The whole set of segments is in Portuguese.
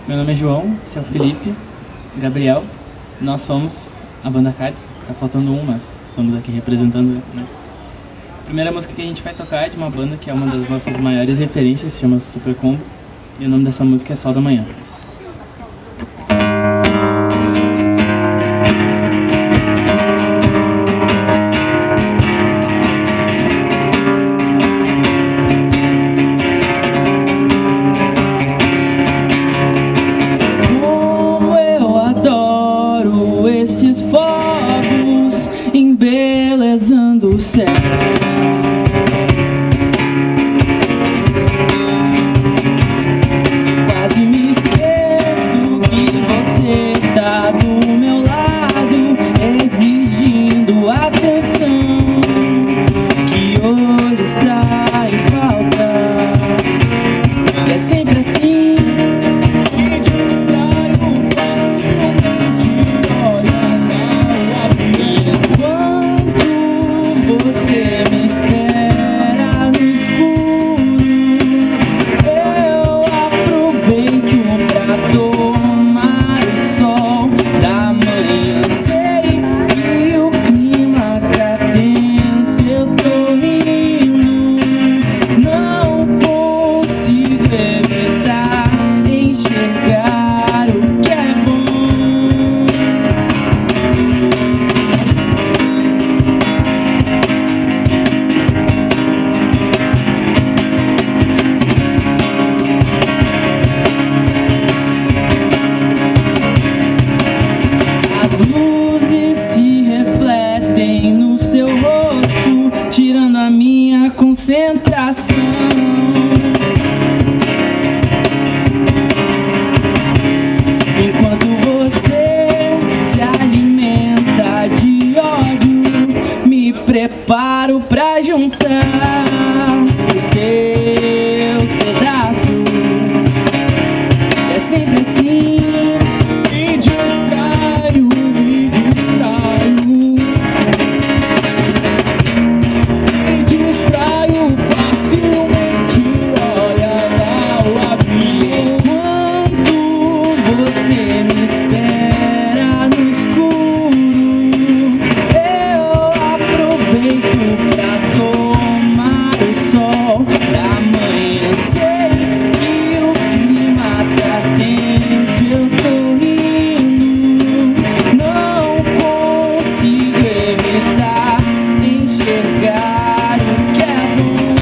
Meu nome é João, esse é o Felipe, Gabriel. Nós somos a banda Cades. Tá faltando um, mas estamos aqui representando, né? A primeira música que a gente vai tocar é de uma banda que é uma das nossas maiores referências, se chama Super Combo. E o nome dessa música é Sol da Manhã. Esses fogos embelezando o céu. Quase me esqueço que você tá do meu lado, exigindo atenção que hoje está em falta. E é sempre assim. Concentração. Enquanto você se alimenta de ódio, me preparo pra juntar os teus pedaços. É sempre assim. Me distraio, me distraio. Me distraio facilmente, olha lá o avião. Enquanto você me espera no escuro, eu aproveito pra tomar o sol da manhã. Sei que o clima tá tenso, eu tô rindo, não consigo evitar enxergar o que é bom.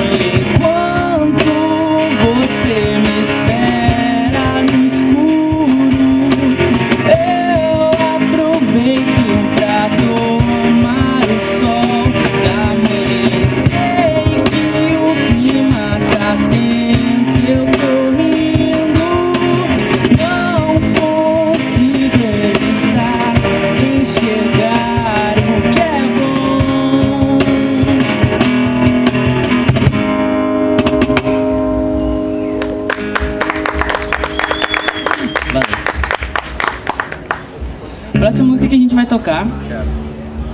E enquanto você me espera no escuro, eu aproveito pra tomar o sol da manhã. Sei que o clima tá tenso, eu tô rindo, não consigo evitar enxergar o que é bom. Valeu. A próxima música que a gente vai tocar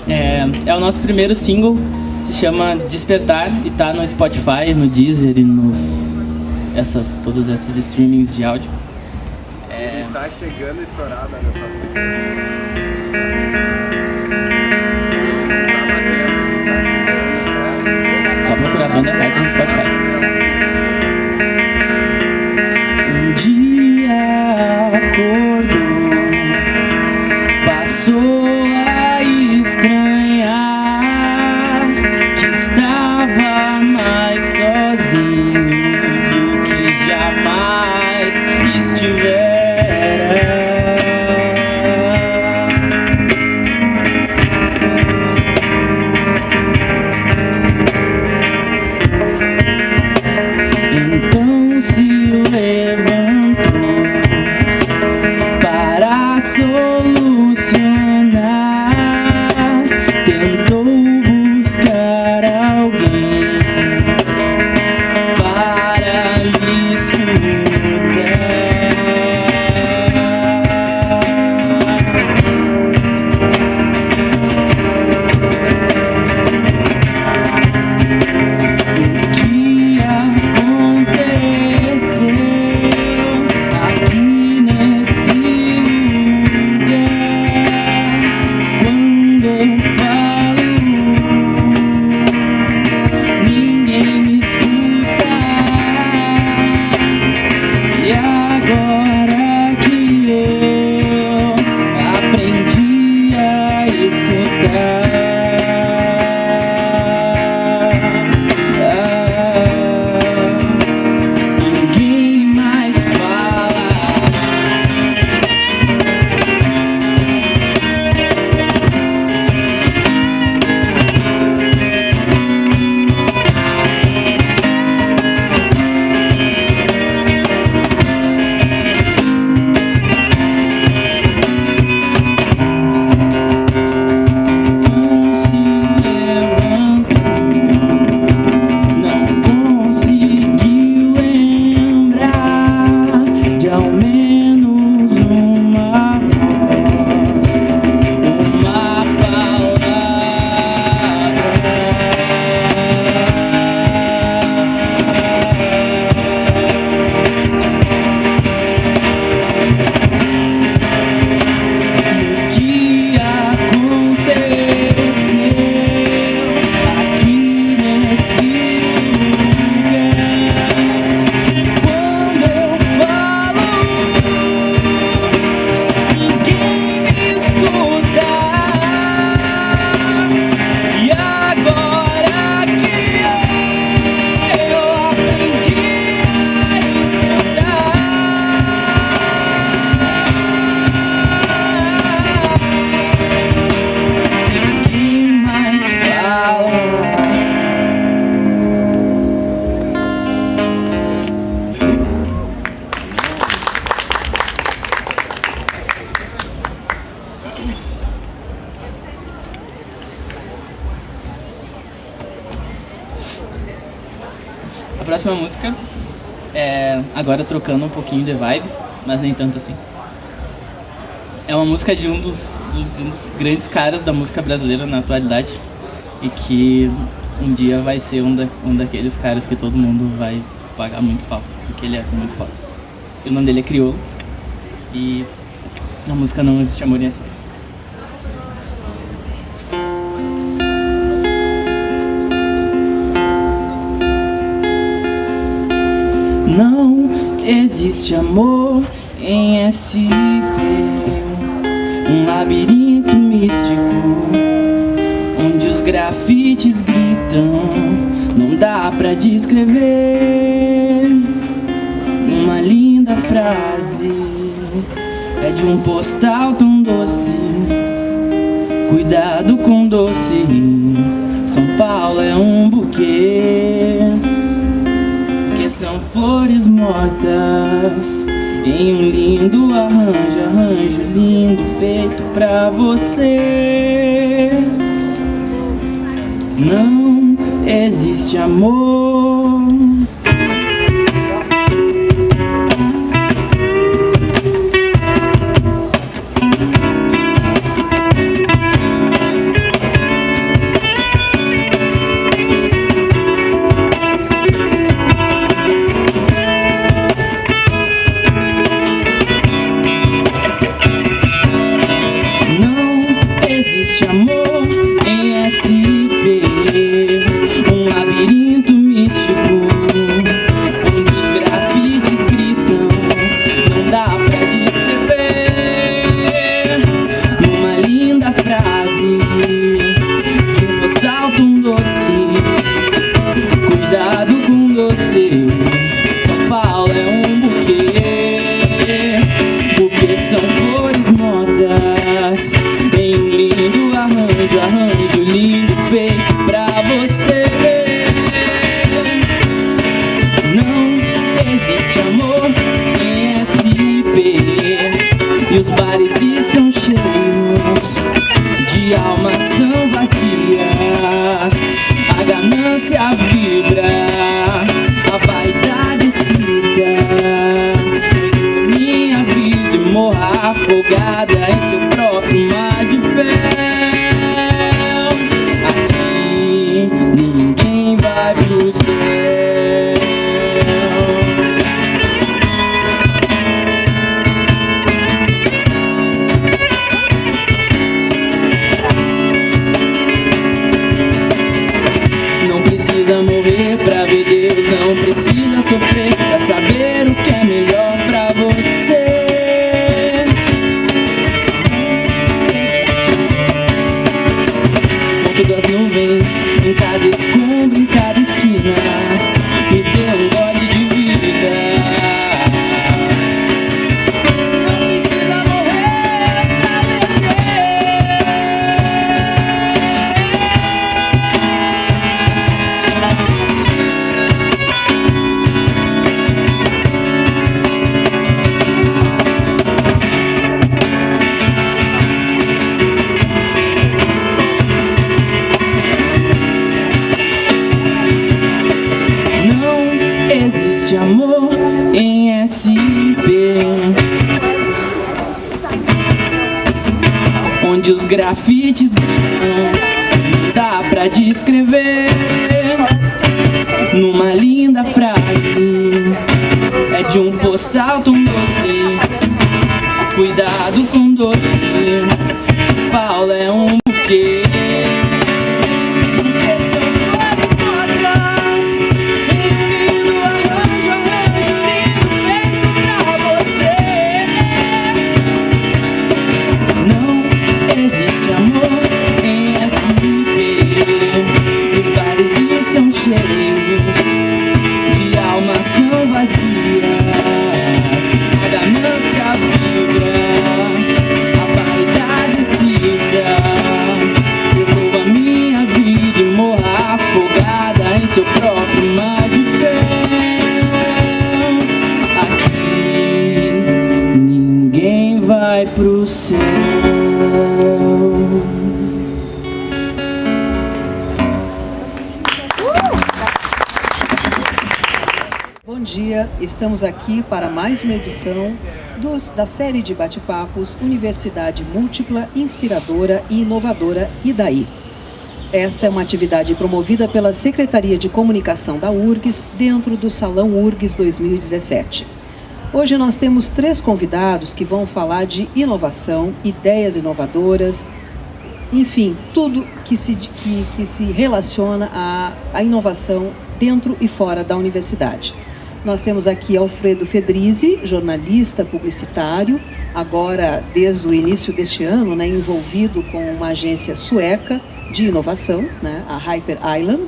é o nosso primeiro single, se chama Despertar e tá no Spotify, no Deezer e todas essas streamings de áudio. Tá chegando estourada nessa música. Só procurar a banda Cades no Spotify. Um dia acordou, passou a estranhar que estava mais sozinho do que jamais estivera. Então se levantou para solucionar próxima música é agora trocando um pouquinho de vibe, mas nem tanto assim. É uma música de um dos grandes caras da música brasileira na atualidade e que um dia vai ser um daqueles caras que todo mundo vai pagar muito pau, porque ele é muito foda. E o nome dele é Criolo e a música Não Existe Amor em SP. Não existe amor em SP, um labirinto místico onde os grafites gritam, não dá pra descrever. Uma linda frase é de um postal tão doce, cuidado com doce, São Paulo é um buquê. Que são flores mortas em um lindo arranjo lindo feito pra você. Não existe amor. Existe amor em SP, um labirinto místico onde os grafites gritam, não dá pra descrever. Uma linda frase de um postal tão doce, cuidado com doce, São Paulo é um buquê. Buquê são flores mortas em um lindo arranjo lindo feito pra você. Não existe amor em SP e os bares estão cheios de almas tão vazias. A ganância vibra, a vaidade excita, minha vida e morra afogada em seu próprio mar de fel. Aqui ninguém vai pro céu. Não precisa morrer pra ver Deus, não precisa sofrer pra saber o que é melhor pra você. Das nuvens, em cada escombro, em cada esquina, me dê um gole de vida. Não precisa morrer pra existe amor em SP, onde os grafites gritam, não dá pra descrever. Numa linda frase é de um postal tão doce, cuidado com doce, São Paulo é um buquê. Cheios de almas tão vazias, a ganância vibra, a vaidade excita. Eu vou a minha vida e morra afogada em seu próprio mar de fel. Aqui ninguém vai pro céu. dia. Estamos aqui para mais uma edição da série de bate-papos Universidade Múltipla, Inspiradora e Inovadora e daí? Essa é uma atividade promovida pela Secretaria de Comunicação da URGS dentro do Salão URGS 2017. Hoje nós temos 3 convidados que vão falar de inovação, ideias inovadoras, enfim, tudo que se relaciona à inovação dentro e fora da universidade. Nós temos aqui Alfredo Fedrizzi, jornalista publicitário, agora desde o início deste ano, envolvido com uma agência sueca de inovação, a Hyper Island.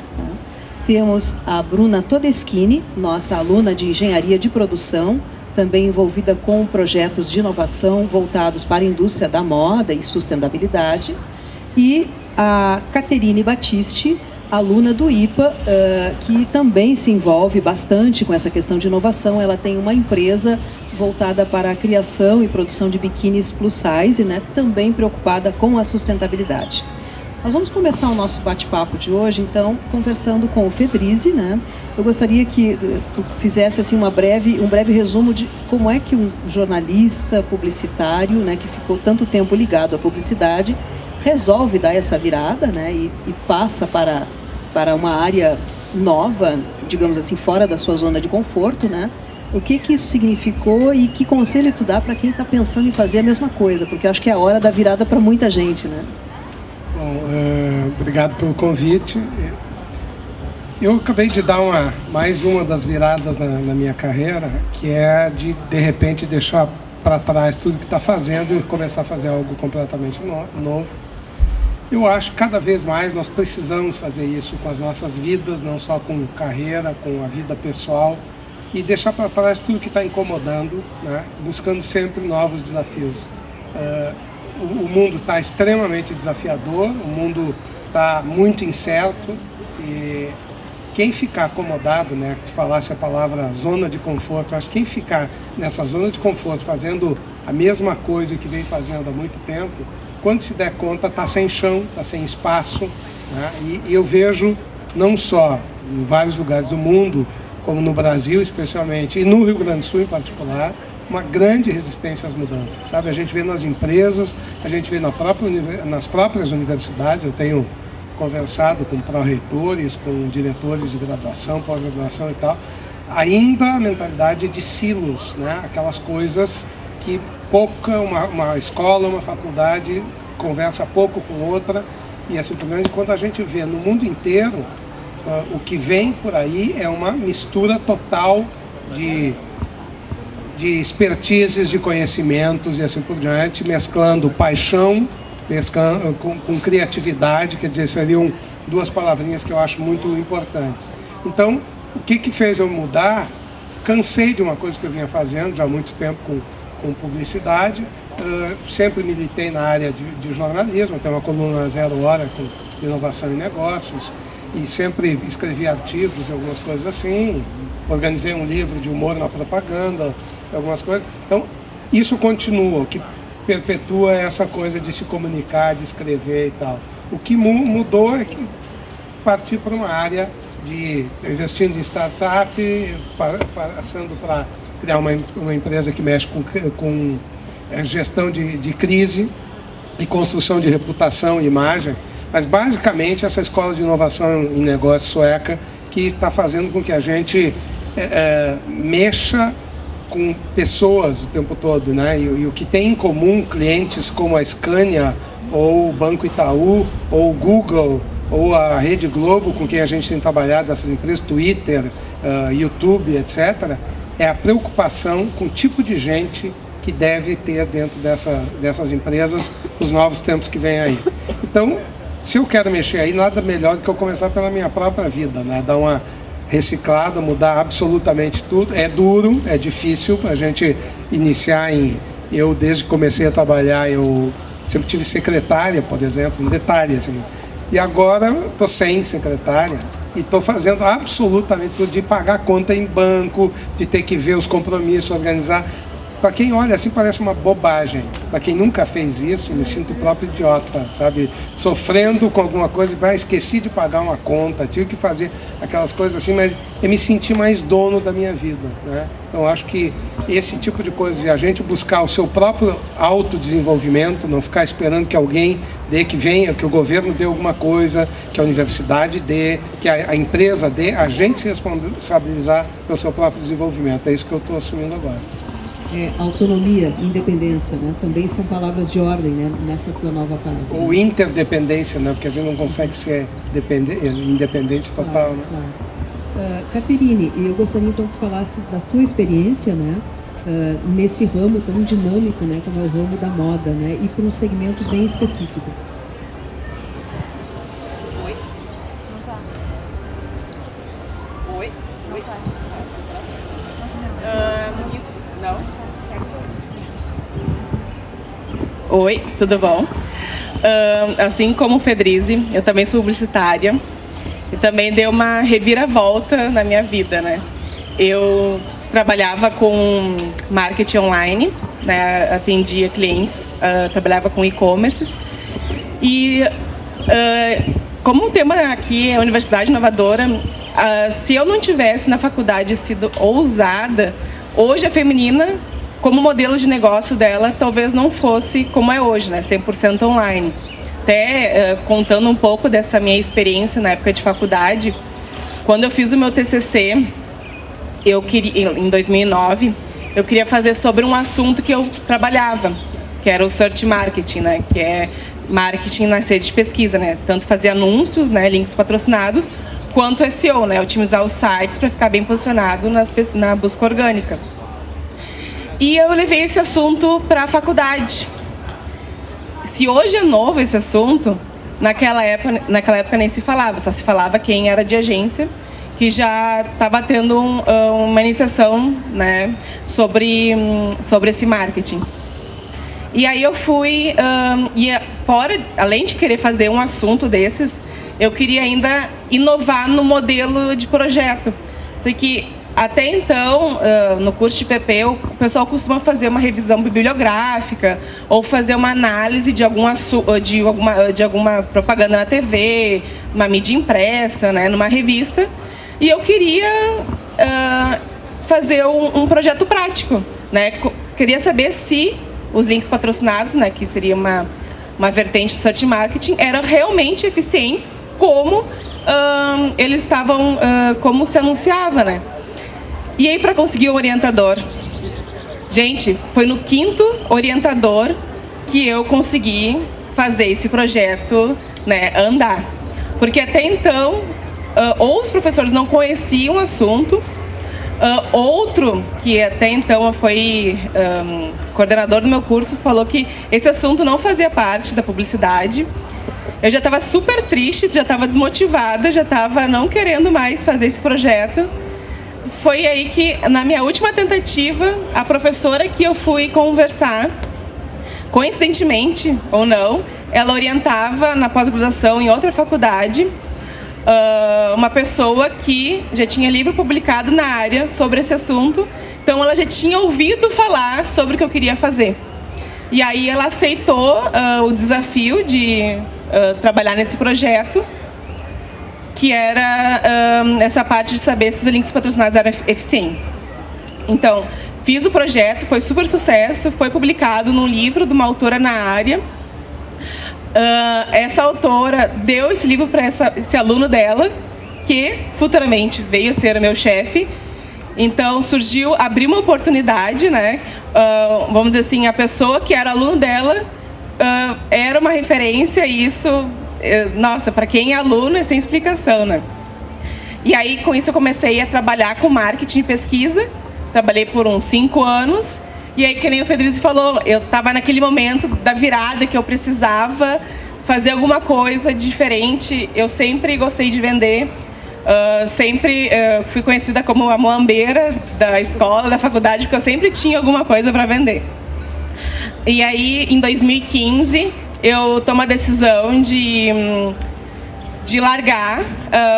Temos a Bruna Todeschini, nossa aluna de engenharia de produção, também envolvida com projetos de inovação voltados para a indústria da moda e sustentabilidade. E a Caterine Battisti, aluna do IPA, que também se envolve bastante com essa questão de inovação. Ela tem uma empresa voltada para a criação e produção de biquínis plus size, também preocupada com a sustentabilidade. Nós vamos começar o nosso bate-papo de hoje, então, conversando com o Fedrizzi, Eu gostaria que tu fizesse assim, um breve resumo de como é que um jornalista publicitário, que ficou tanto tempo ligado à publicidade, resolve dar essa virada, e passa para uma área nova, digamos assim, fora da sua zona de conforto, O que isso significou e que conselho tu dá para quem está pensando em fazer a mesma coisa? Porque eu acho que é a hora da virada para muita gente, Bom, obrigado pelo convite. Eu acabei de dar mais uma das viradas na minha carreira, que é de repente, deixar para trás tudo que está fazendo e começar a fazer algo completamente novo. Eu acho que cada vez mais nós precisamos fazer isso com as nossas vidas, não só com carreira, com a vida pessoal, e deixar para trás tudo que está incomodando, buscando sempre novos desafios. O mundo está extremamente desafiador, o mundo está muito incerto, e quem ficar acomodado, que falasse a palavra zona de conforto, acho que quem ficar nessa zona de conforto fazendo a mesma coisa que vem fazendo há muito tempo, quando se der conta, está sem chão, está sem espaço. E eu vejo, não só em vários lugares do mundo, como no Brasil especialmente, e no Rio Grande do Sul em particular, uma grande resistência às mudanças. A gente vê nas empresas, a gente vê nas próprias universidades. Eu tenho conversado com pró-reitores, com diretores de graduação, pós-graduação e tal, ainda a mentalidade de silos, aquelas coisas que uma escola, uma faculdade conversa pouco com outra, e assim por diante. Quando a gente vê no mundo inteiro, o que vem por aí é uma mistura total de expertises, de conhecimentos e assim por diante, mesclando paixão com criatividade, quer dizer, seriam 2 palavrinhas que eu acho muito importantes. Então, o que fez eu mudar? Cansei de uma coisa que eu vinha fazendo já há muito tempo com publicidade, sempre militei na área de jornalismo, tenho uma coluna 0 hora com inovação e negócios, e sempre escrevi artigos e algumas coisas assim, organizei um livro de humor na propaganda, algumas coisas. Então, isso continua, o que perpetua essa coisa de se comunicar, de escrever e tal. O que mudou é que parti para uma área de investindo em startup, passando para criar uma empresa que mexe com gestão de crise e construção de reputação e imagem, mas basicamente essa escola de inovação em negócio sueca que está fazendo com que a gente mexa com pessoas o tempo todo, e o que tem em comum clientes como a Scania, ou o Banco Itaú, ou o Google, ou a Rede Globo, com quem a gente tem trabalhado, essas empresas, Twitter, YouTube, etc., é a preocupação com o tipo de gente que deve ter dentro dessas empresas nos novos tempos que vêm aí. Então, se eu quero mexer aí, nada melhor do que eu começar pela minha própria vida, dar uma reciclada, mudar absolutamente tudo. É duro, é difícil a gente iniciar Eu, desde que comecei a trabalhar, eu sempre tive secretária, por exemplo, um detalhe, assim. E agora estou sem secretária e estou fazendo absolutamente tudo, de pagar conta em banco, de ter que ver os compromissos, organizar. para quem olha assim parece uma bobagem. Para quem nunca fez isso, me sinto o próprio idiota, sabe? Sofrendo com alguma coisa, esqueci de pagar uma conta, tive que fazer aquelas coisas assim, mas eu me senti mais dono da minha vida, né? Então acho que esse tipo de coisa, de a gente buscar o seu próprio autodesenvolvimento, não ficar esperando que alguém dê, que venha, que o governo dê alguma coisa, que a universidade dê, que a empresa dê, a gente se responsabilizar pelo seu próprio desenvolvimento. É isso que eu estou assumindo agora. Autonomia, independência, né? Também são palavras de ordem, né? Nessa tua nova fase. Ou interdependência, né? Porque a gente não consegue ser independente total, claro, né? Claro. Caterine, eu gostaria então que tu falasse da tua experiência, né? Nesse ramo tão dinâmico, né? Como é o ramo da moda, né? E para um segmento bem específico. Oi? Não tá. Oi? Oi? Não? Oi, tudo bom? Assim como o Fedrizi, eu também sou publicitária e também dei uma reviravolta na minha vida, né? Eu trabalhava com marketing online, né? Atendia clientes, trabalhava com e-commerce e como o tema aqui é Universidade Inovadora, se eu não tivesse na faculdade sido ousada, hoje a feminina, como modelo de negócio dela, talvez não fosse como é hoje, né? 100% online. Até contando um pouco dessa minha experiência na época de faculdade, quando eu fiz o meu TCC, eu queria, em 2009, eu queria fazer sobre um assunto que eu trabalhava, que era o Search Marketing, né? Que é marketing na sede de pesquisa, né? Tanto fazer anúncios, né? Links patrocinados, quanto SEO, né? Otimizar os sites para ficar bem posicionado na busca orgânica. E eu levei esse assunto para a faculdade. Se hoje é novo esse assunto, naquela época nem se falava, só se falava quem era de agência, que já estava tendo uma iniciação, né, sobre esse marketing. E aí eu fui, além de querer fazer um assunto desses, eu queria ainda inovar no modelo de projeto, porque até então, no curso de PP, o pessoal costuma fazer uma revisão bibliográfica ou fazer uma análise de alguma propaganda na TV, uma mídia impressa, né, numa revista. E eu queria fazer um projeto prático, né? Queria saber se os links patrocinados, né, que seria uma vertente de search marketing, eram realmente eficientes, como eles estavam, como se anunciava, né? E aí, para conseguir um orientador, gente, foi no 5º orientador que eu consegui fazer esse projeto, né, andar. Porque até então, ou os professores não conheciam o assunto, outro, que até então foi coordenador do meu curso, falou que esse assunto não fazia parte da publicidade. Eu já estava super triste, já estava desmotivada, já estava não querendo mais fazer esse projeto. Foi aí que, na minha última tentativa, a professora que eu fui conversar, coincidentemente ou não, ela orientava na pós-graduação em outra faculdade, uma pessoa que já tinha livro publicado na área sobre esse assunto, então ela já tinha ouvido falar sobre o que eu queria fazer. E aí ela aceitou o desafio de trabalhar nesse projeto, que era essa parte de saber se os links patrocinados eram eficientes. Então, fiz o projeto, foi super sucesso, foi publicado num livro de uma autora na área. Essa autora deu esse livro para esse aluno dela, que futuramente veio a ser o meu chefe. Então, abriu uma oportunidade, né? Vamos dizer assim, a pessoa que era aluno dela era uma referência, e isso... Nossa, para quem é aluno é sem explicação, né? E aí, com isso, eu comecei a trabalhar com marketing e pesquisa. Trabalhei por uns 5 anos. E aí, que nem o Fedrizi falou, eu estava naquele momento da virada que eu precisava fazer alguma coisa diferente. Eu sempre gostei de vender. Sempre fui conhecida como a moambeira da escola, da faculdade, porque eu sempre tinha alguma coisa para vender. E aí, em 2015... eu tomo a decisão de largar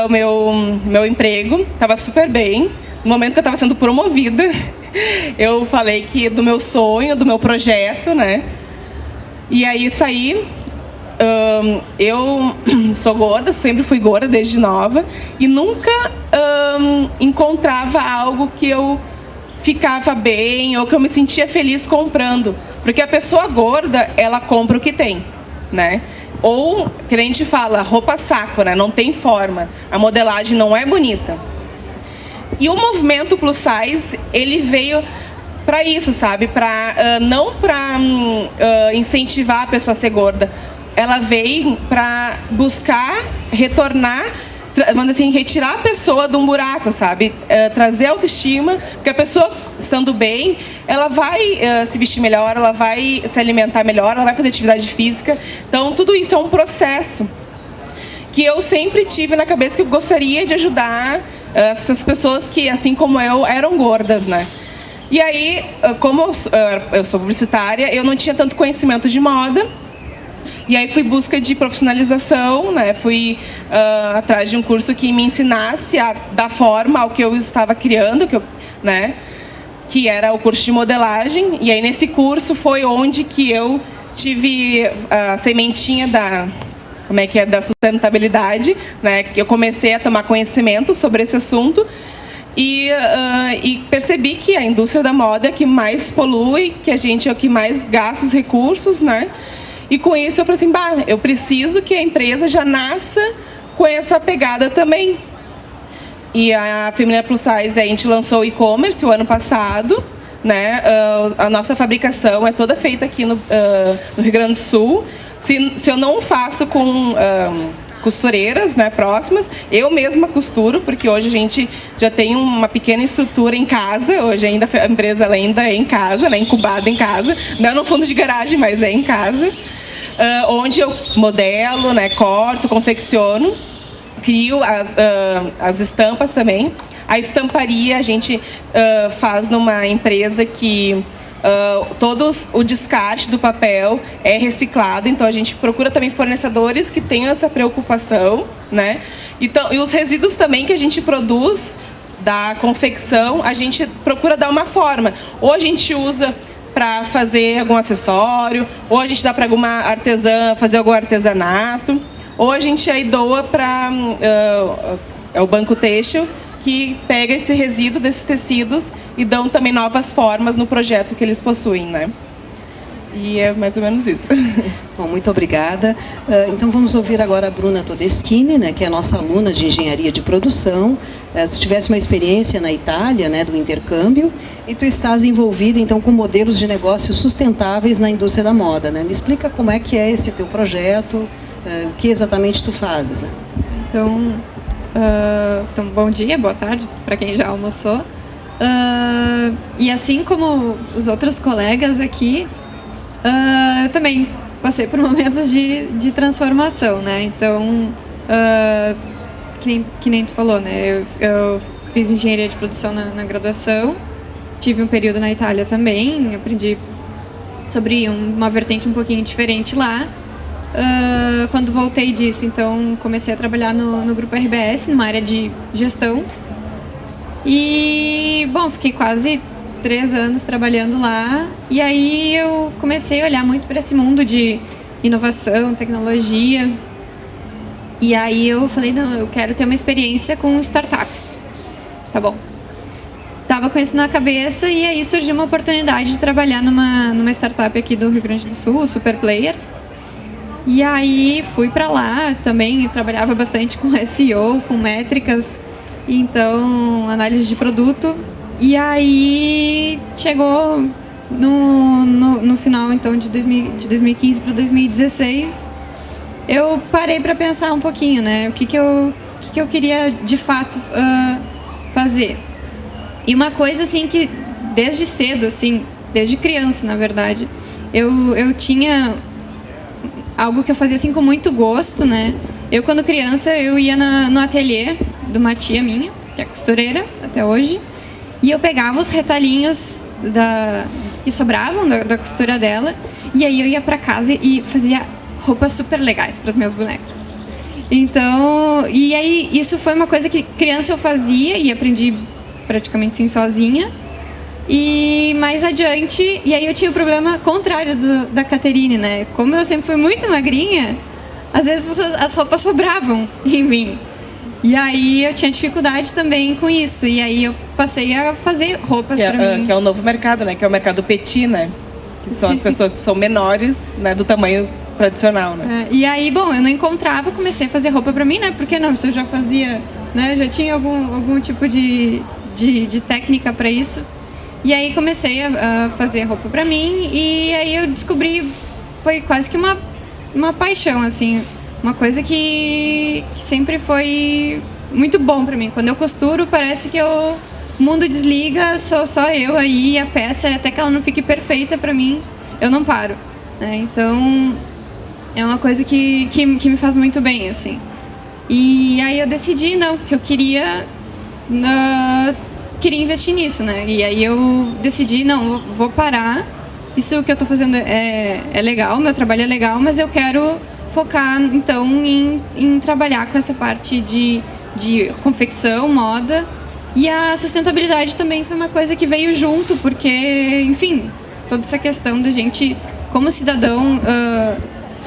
o meu emprego. Estava super bem, no momento que eu estava sendo promovida, eu falei que do meu sonho, do meu projeto, né? E aí saí. Eu sou gorda, sempre fui gorda desde nova e nunca encontrava algo que eu ficava bem ou que eu me sentia feliz comprando, porque a pessoa gorda, ela compra o que tem, né? Ou, que a gente fala, roupa saco, né? Não tem forma, a modelagem não é bonita. E o movimento plus size, ele veio para isso, sabe? Não para incentivar a pessoa a ser gorda. Ela veio para buscar retornar, vamos assim, retirar a pessoa de um buraco, sabe? Trazer autoestima, porque a pessoa, estando bem, ela vai se vestir melhor, ela vai se alimentar melhor, ela vai fazer atividade física. Então, tudo isso é um processo que eu sempre tive na cabeça que eu gostaria de ajudar essas pessoas que, assim como eu, eram gordas, né? E aí, como eu sou publicitária, eu não tinha tanto conhecimento de moda. E aí fui em busca de profissionalização, né? Fui atrás de um curso que me ensinasse a dar forma ao que eu estava criando, né? Que era o curso de modelagem. E aí nesse curso foi onde que eu tive a sementinha da sustentabilidade, né? Que eu comecei a tomar conhecimento sobre esse assunto e percebi que a indústria da moda é a que mais polui, que a gente é o que mais gasta os recursos, né? E com isso eu falei assim, eu preciso que a empresa já nasça com essa pegada também. E a Feminina Plus Size, a gente lançou o e-commerce o ano passado, né? A nossa fabricação é toda feita aqui no Rio Grande do Sul. Se eu não faço com costureiras, né, próximas, eu mesma costuro, porque hoje a gente já tem uma pequena estrutura em casa. Hoje ainda a empresa ainda é em casa, né, incubada em casa, não é no fundo de garagem, mas é em casa, onde eu modelo, né, corto, confecciono, crio as estampas também. A estamparia a gente faz numa empresa que todo o descarte do papel é reciclado, então a gente procura também fornecedores que tenham essa preocupação, né? Então, e os resíduos também que a gente produz da confecção, a gente procura dar uma forma. Ou a gente usa para fazer algum acessório, ou a gente dá para alguma artesã fazer algum artesanato, ou a gente aí doa para o Banco Têxtil, que pega esse resíduo desses tecidos e dão também novas formas no projeto que eles possuem, né? E é mais ou menos isso. Bom, muito obrigada. Então vamos ouvir agora a Bruna Todeschini, né, que é a nossa aluna de engenharia de produção. Tu tivesse uma experiência na Itália, né, do intercâmbio, e tu estás envolvida então com modelos de negócios sustentáveis na indústria da moda, né? Me explica como é que é esse teu projeto, o que exatamente tu fazes, né? Então, bom dia, boa tarde para quem já almoçou. E assim como os outros colegas aqui, eu também passei por momentos de transformação, né? Então, que nem tu falou, né? Eu fiz engenharia de produção na graduação, tive um período na Itália também, aprendi sobre uma vertente um pouquinho diferente lá. Quando voltei disso, então comecei a trabalhar no Grupo RBS, numa área de gestão. E, bom, fiquei quase 3 anos trabalhando lá. E aí eu comecei a olhar muito para esse mundo de inovação, tecnologia. E aí eu falei, não, eu quero ter uma experiência com startup. Tá bom. Tava com isso na cabeça e aí surgiu uma oportunidade de trabalhar numa startup aqui do Rio Grande do Sul, o Super Player. E aí fui para lá também, trabalhava bastante com SEO, com métricas, então análise de produto. E aí chegou no final então de 2015 para 2016, eu parei para pensar um pouquinho, né, o que eu queria de fato fazer. E uma coisa assim que desde cedo, assim, desde criança na verdade, eu tinha algo que eu fazia assim com muito gosto, né? Eu, quando criança, eu ia no ateliê de uma tia minha, que é costureira até hoje, e eu pegava os retalhinhos que sobravam da costura dela, e aí eu ia para casa e fazia roupas super legais para as minhas bonecas. Então, e aí isso foi uma coisa que criança eu fazia e aprendi praticamente assim, sozinha. E mais adiante, e aí eu tinha o problema contrário da Caterine, né? Como eu sempre fui muito magrinha, às vezes as roupas sobravam em mim. E aí eu tinha dificuldade também com isso. E aí eu passei a fazer roupas para mim. Que é o novo mercado, né? Que é o mercado petit, né? Que são as pessoas que são menores, né? Do tamanho tradicional, né? E aí, bom, eu não encontrava, comecei a fazer roupa para mim, né? Porque não, se eu já fazia, né? Eu já tinha algum tipo de técnica para isso. E aí comecei a fazer roupa para mim e aí eu descobri, foi quase que uma paixão, assim, uma coisa que sempre foi muito bom para mim. Quando eu costuro, parece que o mundo desliga, sou só eu aí, a peça, até que ela não fique perfeita para mim, eu não paro, né? Então, é uma coisa que me faz muito bem, assim. E aí eu decidi, não, que eu queria investir nisso, né? E aí eu decidi, não, vou parar. Isso que eu tô fazendo é legal, meu trabalho é legal, mas eu quero focar, então, em trabalhar com essa parte de confecção, moda. E a sustentabilidade também foi uma coisa que veio junto, porque, enfim, toda essa questão da gente, como cidadão,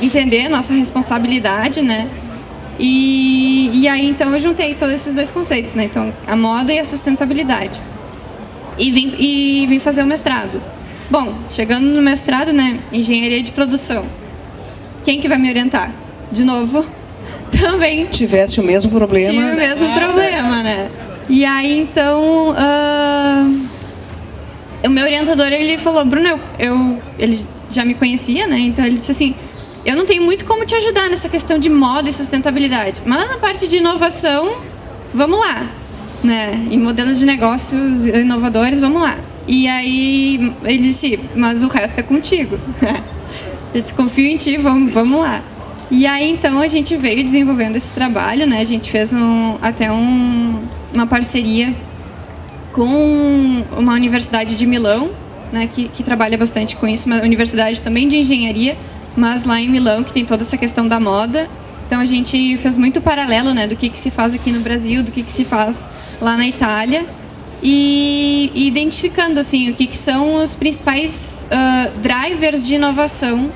entender a nossa responsabilidade, né? E aí, então, eu juntei todos esses dois conceitos, né? Então, a moda e a sustentabilidade. E vim fazer o mestrado. Bom, chegando no mestrado, né? Engenharia de produção. Quem que vai me orientar? De novo, também. Tiveste o mesmo problema. Tive o mesmo problema, né? E aí, então, o meu orientador, ele falou, Bruno, ele já me conhecia, né? Então, ele disse assim, eu não tenho muito como te ajudar nessa questão de moda e sustentabilidade, mas na parte de inovação, vamos lá, né? Em modelos de negócios inovadores, vamos lá. E aí ele disse, mas o resto é contigo. Eu disse, confio em ti, vamos lá. E aí então a gente veio desenvolvendo esse trabalho, né? A gente fez até uma parceria com uma universidade de Milão, né? Que trabalha bastante com isso, uma universidade também de engenharia, mas lá em Milão, que tem toda essa questão da moda. Então a gente fez muito paralelo, né, do que se faz aqui no Brasil, do que se faz lá na Itália, e identificando assim, o que são os principais drivers de inovação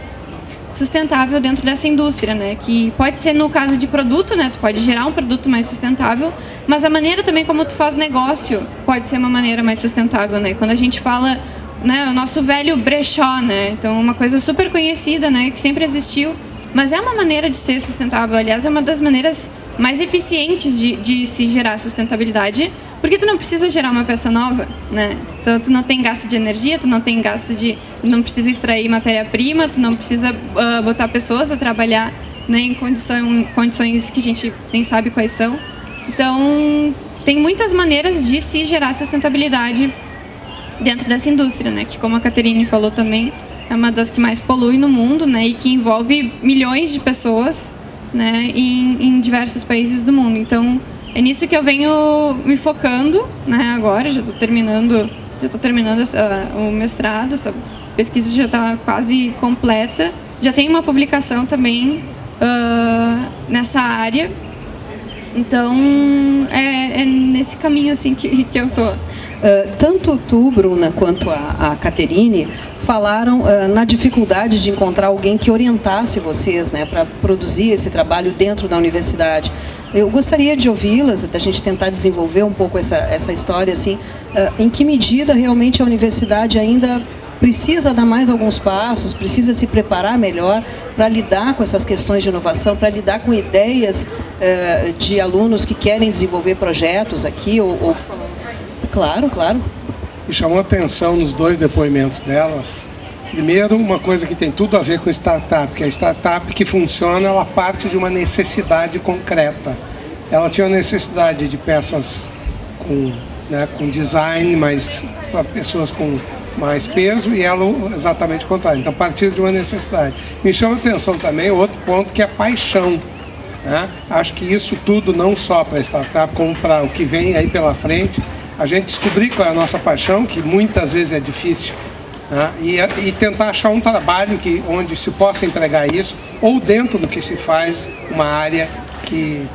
sustentável dentro dessa indústria, né? Que pode ser no caso de produto, né? Tu pode gerar um produto mais sustentável, mas a maneira também como tu faz negócio pode ser uma maneira mais sustentável, né? Quando a gente fala, né, o nosso velho brechó, né? Então, uma coisa super conhecida, né? Que sempre existiu, mas é uma maneira de ser sustentável. Aliás, é uma das maneiras mais eficientes de se gerar sustentabilidade, porque tu não precisa gerar uma peça nova, né? Então, tu não tem gasto de energia, tu não tem gasto não precisa extrair matéria-prima, tu não precisa botar pessoas a trabalhar, né, em condições que a gente nem sabe quais são. Então, tem muitas maneiras de se gerar sustentabilidade dentro dessa indústria, né? Que, como a Caterine falou também, é uma das que mais polui no mundo, né? E que envolve milhões de pessoas, né? Em diversos países do mundo. Então, é nisso que eu venho me focando, né? Agora, já estou terminando o mestrado, essa pesquisa já está quase completa. Já tem uma publicação também nessa área. Então, é nesse caminho assim que eu estou. Tanto tu, Bruna, quanto a Caterine falaram na dificuldade de encontrar alguém que orientasse vocês, né, para produzir esse trabalho dentro da universidade. Eu gostaria de ouvi-las, da gente tentar desenvolver um pouco essa história, assim, em que medida realmente a universidade ainda precisa dar mais alguns passos, precisa se preparar melhor para lidar com essas questões de inovação, para lidar com ideias de alunos que querem desenvolver projetos aqui, Claro. Me chamou a atenção nos dois depoimentos delas. Primeiro, uma coisa que tem tudo a ver com startup, que a startup que funciona, ela parte de uma necessidade concreta. Ela tinha a necessidade de peças com design, mas para pessoas com mais peso, e ela exatamente o contrário. Então, a partir de uma necessidade. Me chama a atenção também outro ponto, que é a paixão. Né? Acho que isso tudo, não só para a startup, como para o que vem aí pela frente, a gente descobrir qual é a nossa paixão, que muitas vezes é difícil, né? E tentar achar um trabalho onde se possa entregar isso, ou dentro do que se faz, uma área que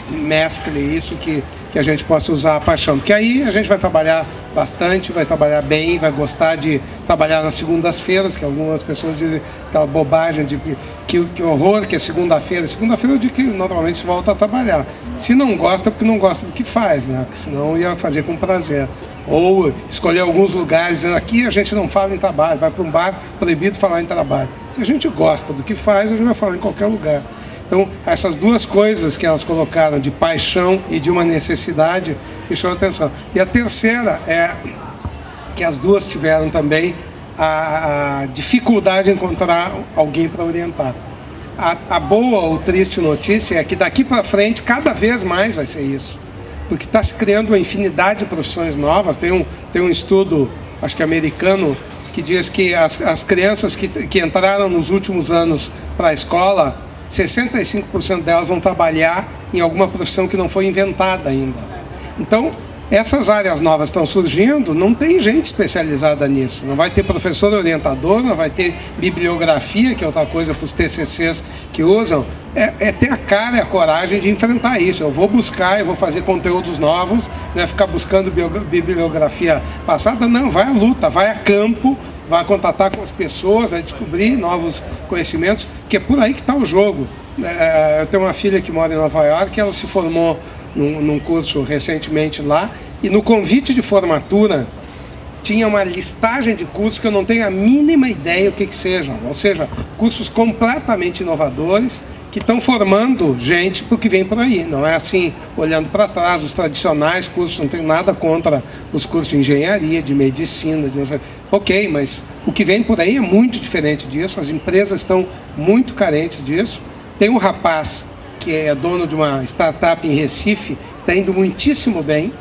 mescle isso, que que a gente possa usar a paixão. Porque aí a gente vai trabalhar bastante, vai trabalhar bem, vai gostar de trabalhar nas segundas-feiras, que algumas pessoas dizem aquela bobagem de que horror que é segunda-feira. Segunda-feira é o dia que normalmente se volta a trabalhar. Se não gosta, é porque não gosta do que faz, né? Porque senão ia fazer com prazer. Ou escolher alguns lugares, dizendo aqui a gente não fala em trabalho, vai para um bar, proibido falar em trabalho. Se a gente gosta do que faz, a gente vai falar em qualquer lugar. Então, essas duas coisas que elas colocaram, de paixão e de uma necessidade, me chamam a atenção. E a terceira é que as duas tiveram também a dificuldade de encontrar alguém para orientar. A boa ou triste notícia é que daqui para frente, cada vez mais vai ser isso. Porque está se criando uma infinidade de profissões novas. Tem um estudo, acho que americano, que diz que as crianças que entraram nos últimos anos para a escola, 65% delas vão trabalhar em alguma profissão que não foi inventada ainda. Então, essas áreas novas estão surgindo, não tem gente especializada nisso. Não vai ter professor orientador, não vai ter bibliografia, que é outra coisa para os TCCs que usam. É ter a cara e a coragem de enfrentar isso. Eu vou buscar, eu vou fazer conteúdos novos, não é ficar buscando bibliografia passada. Não, vai à luta, vai a campo, vai contatar com as pessoas, vai descobrir novos conhecimentos, que é por aí que está o jogo. Eu tenho uma filha que mora em Nova York, ela se formou num curso recentemente lá, e no convite de formatura tinha uma listagem de cursos que eu não tenho a mínima ideia o que sejam, ou seja, cursos completamente inovadores, que estão formando gente para o que vem por aí. Não é assim, olhando para trás, os tradicionais cursos, não tenho nada contra os cursos de engenharia, de medicina, ok, mas o que vem por aí é muito diferente disso, as empresas estão muito carentes disso. Tem um rapaz que é dono de uma startup em Recife, está indo muitíssimo bem,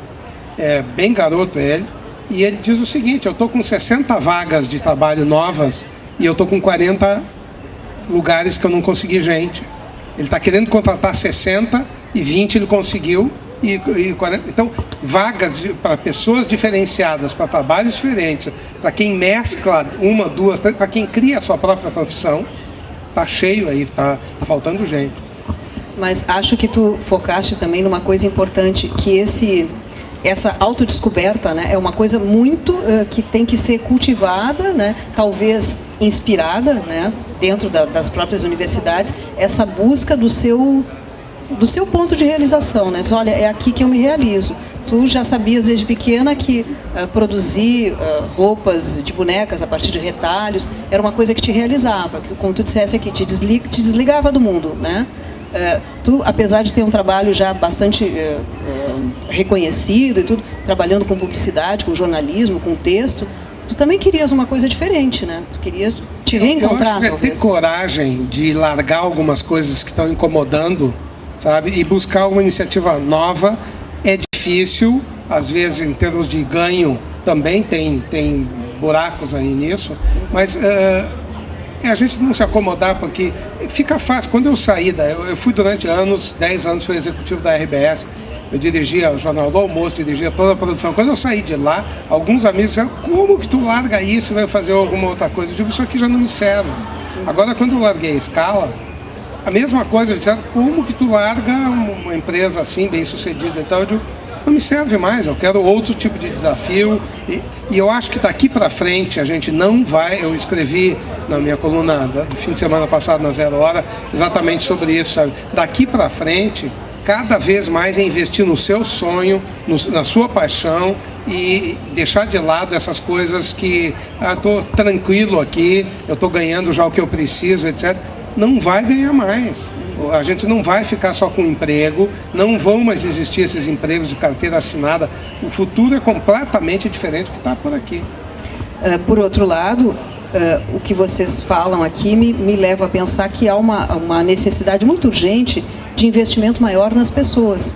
bem garoto ele, e ele diz o seguinte: eu estou com 60 vagas de trabalho novas e eu estou com 40 lugares que eu não consegui gente. Ele está querendo contratar 60 e 20 ele conseguiu. E 40, então, vagas para pessoas diferenciadas, para trabalhos diferentes, para quem mescla uma, duas, para quem cria a sua própria profissão, está cheio aí, está faltando gente. Mas acho que tu focaste também numa coisa importante, que essa autodescoberta, né, é uma coisa muito que tem que ser cultivada, né, talvez inspirada, né, dentro das próprias universidades, essa busca do seu ponto de realização, né? Diz, olha, é aqui que eu me realizo. Tu já sabias desde pequena que produzir roupas de bonecas a partir de retalhos era uma coisa que te realizava, que, como tu dissesse aqui, te desligava do mundo, né? Tu, apesar de ter um trabalho já bastante reconhecido e tudo, trabalhando com publicidade, com jornalismo, com texto, tu também querias uma coisa diferente, né? Tu querias te reencontrar, eu acho que ter coragem de largar algumas coisas que estão incomodando, sabe, e buscar uma iniciativa nova é difícil, às vezes em termos de ganho também tem buracos aí nisso, mas a gente não se acomodar, porque fica fácil. Quando eu saí, eu fui durante 10 anos fui executivo da RBS, eu dirigia o Jornal do Almoço, dirigia toda a produção. Quando eu saí de lá, alguns amigos disseram: como que tu larga isso e vai fazer alguma outra coisa? Eu digo: isso aqui já não me serve. Agora, quando eu larguei a Scala, a mesma coisa, eles disseram: como que tu larga uma empresa assim, bem sucedida? Então eu digo: não me serve mais, eu quero outro tipo de desafio. E eu acho que daqui para frente a gente não vai... Eu escrevi na minha coluna do fim de semana passado, na Zero Hora, exatamente sobre isso, sabe? Daqui para frente, cada vez mais é investir no seu sonho, na sua paixão, e deixar de lado essas coisas que estou tranquilo aqui, eu estou ganhando já o que eu preciso, etc. Não vai ganhar mais. A gente não vai ficar só com emprego, não vão mais existir esses empregos de carteira assinada. O futuro é completamente diferente do que está por aqui. Por outro lado, o que vocês falam aqui me leva a pensar que há uma necessidade muito urgente de investimento maior nas pessoas,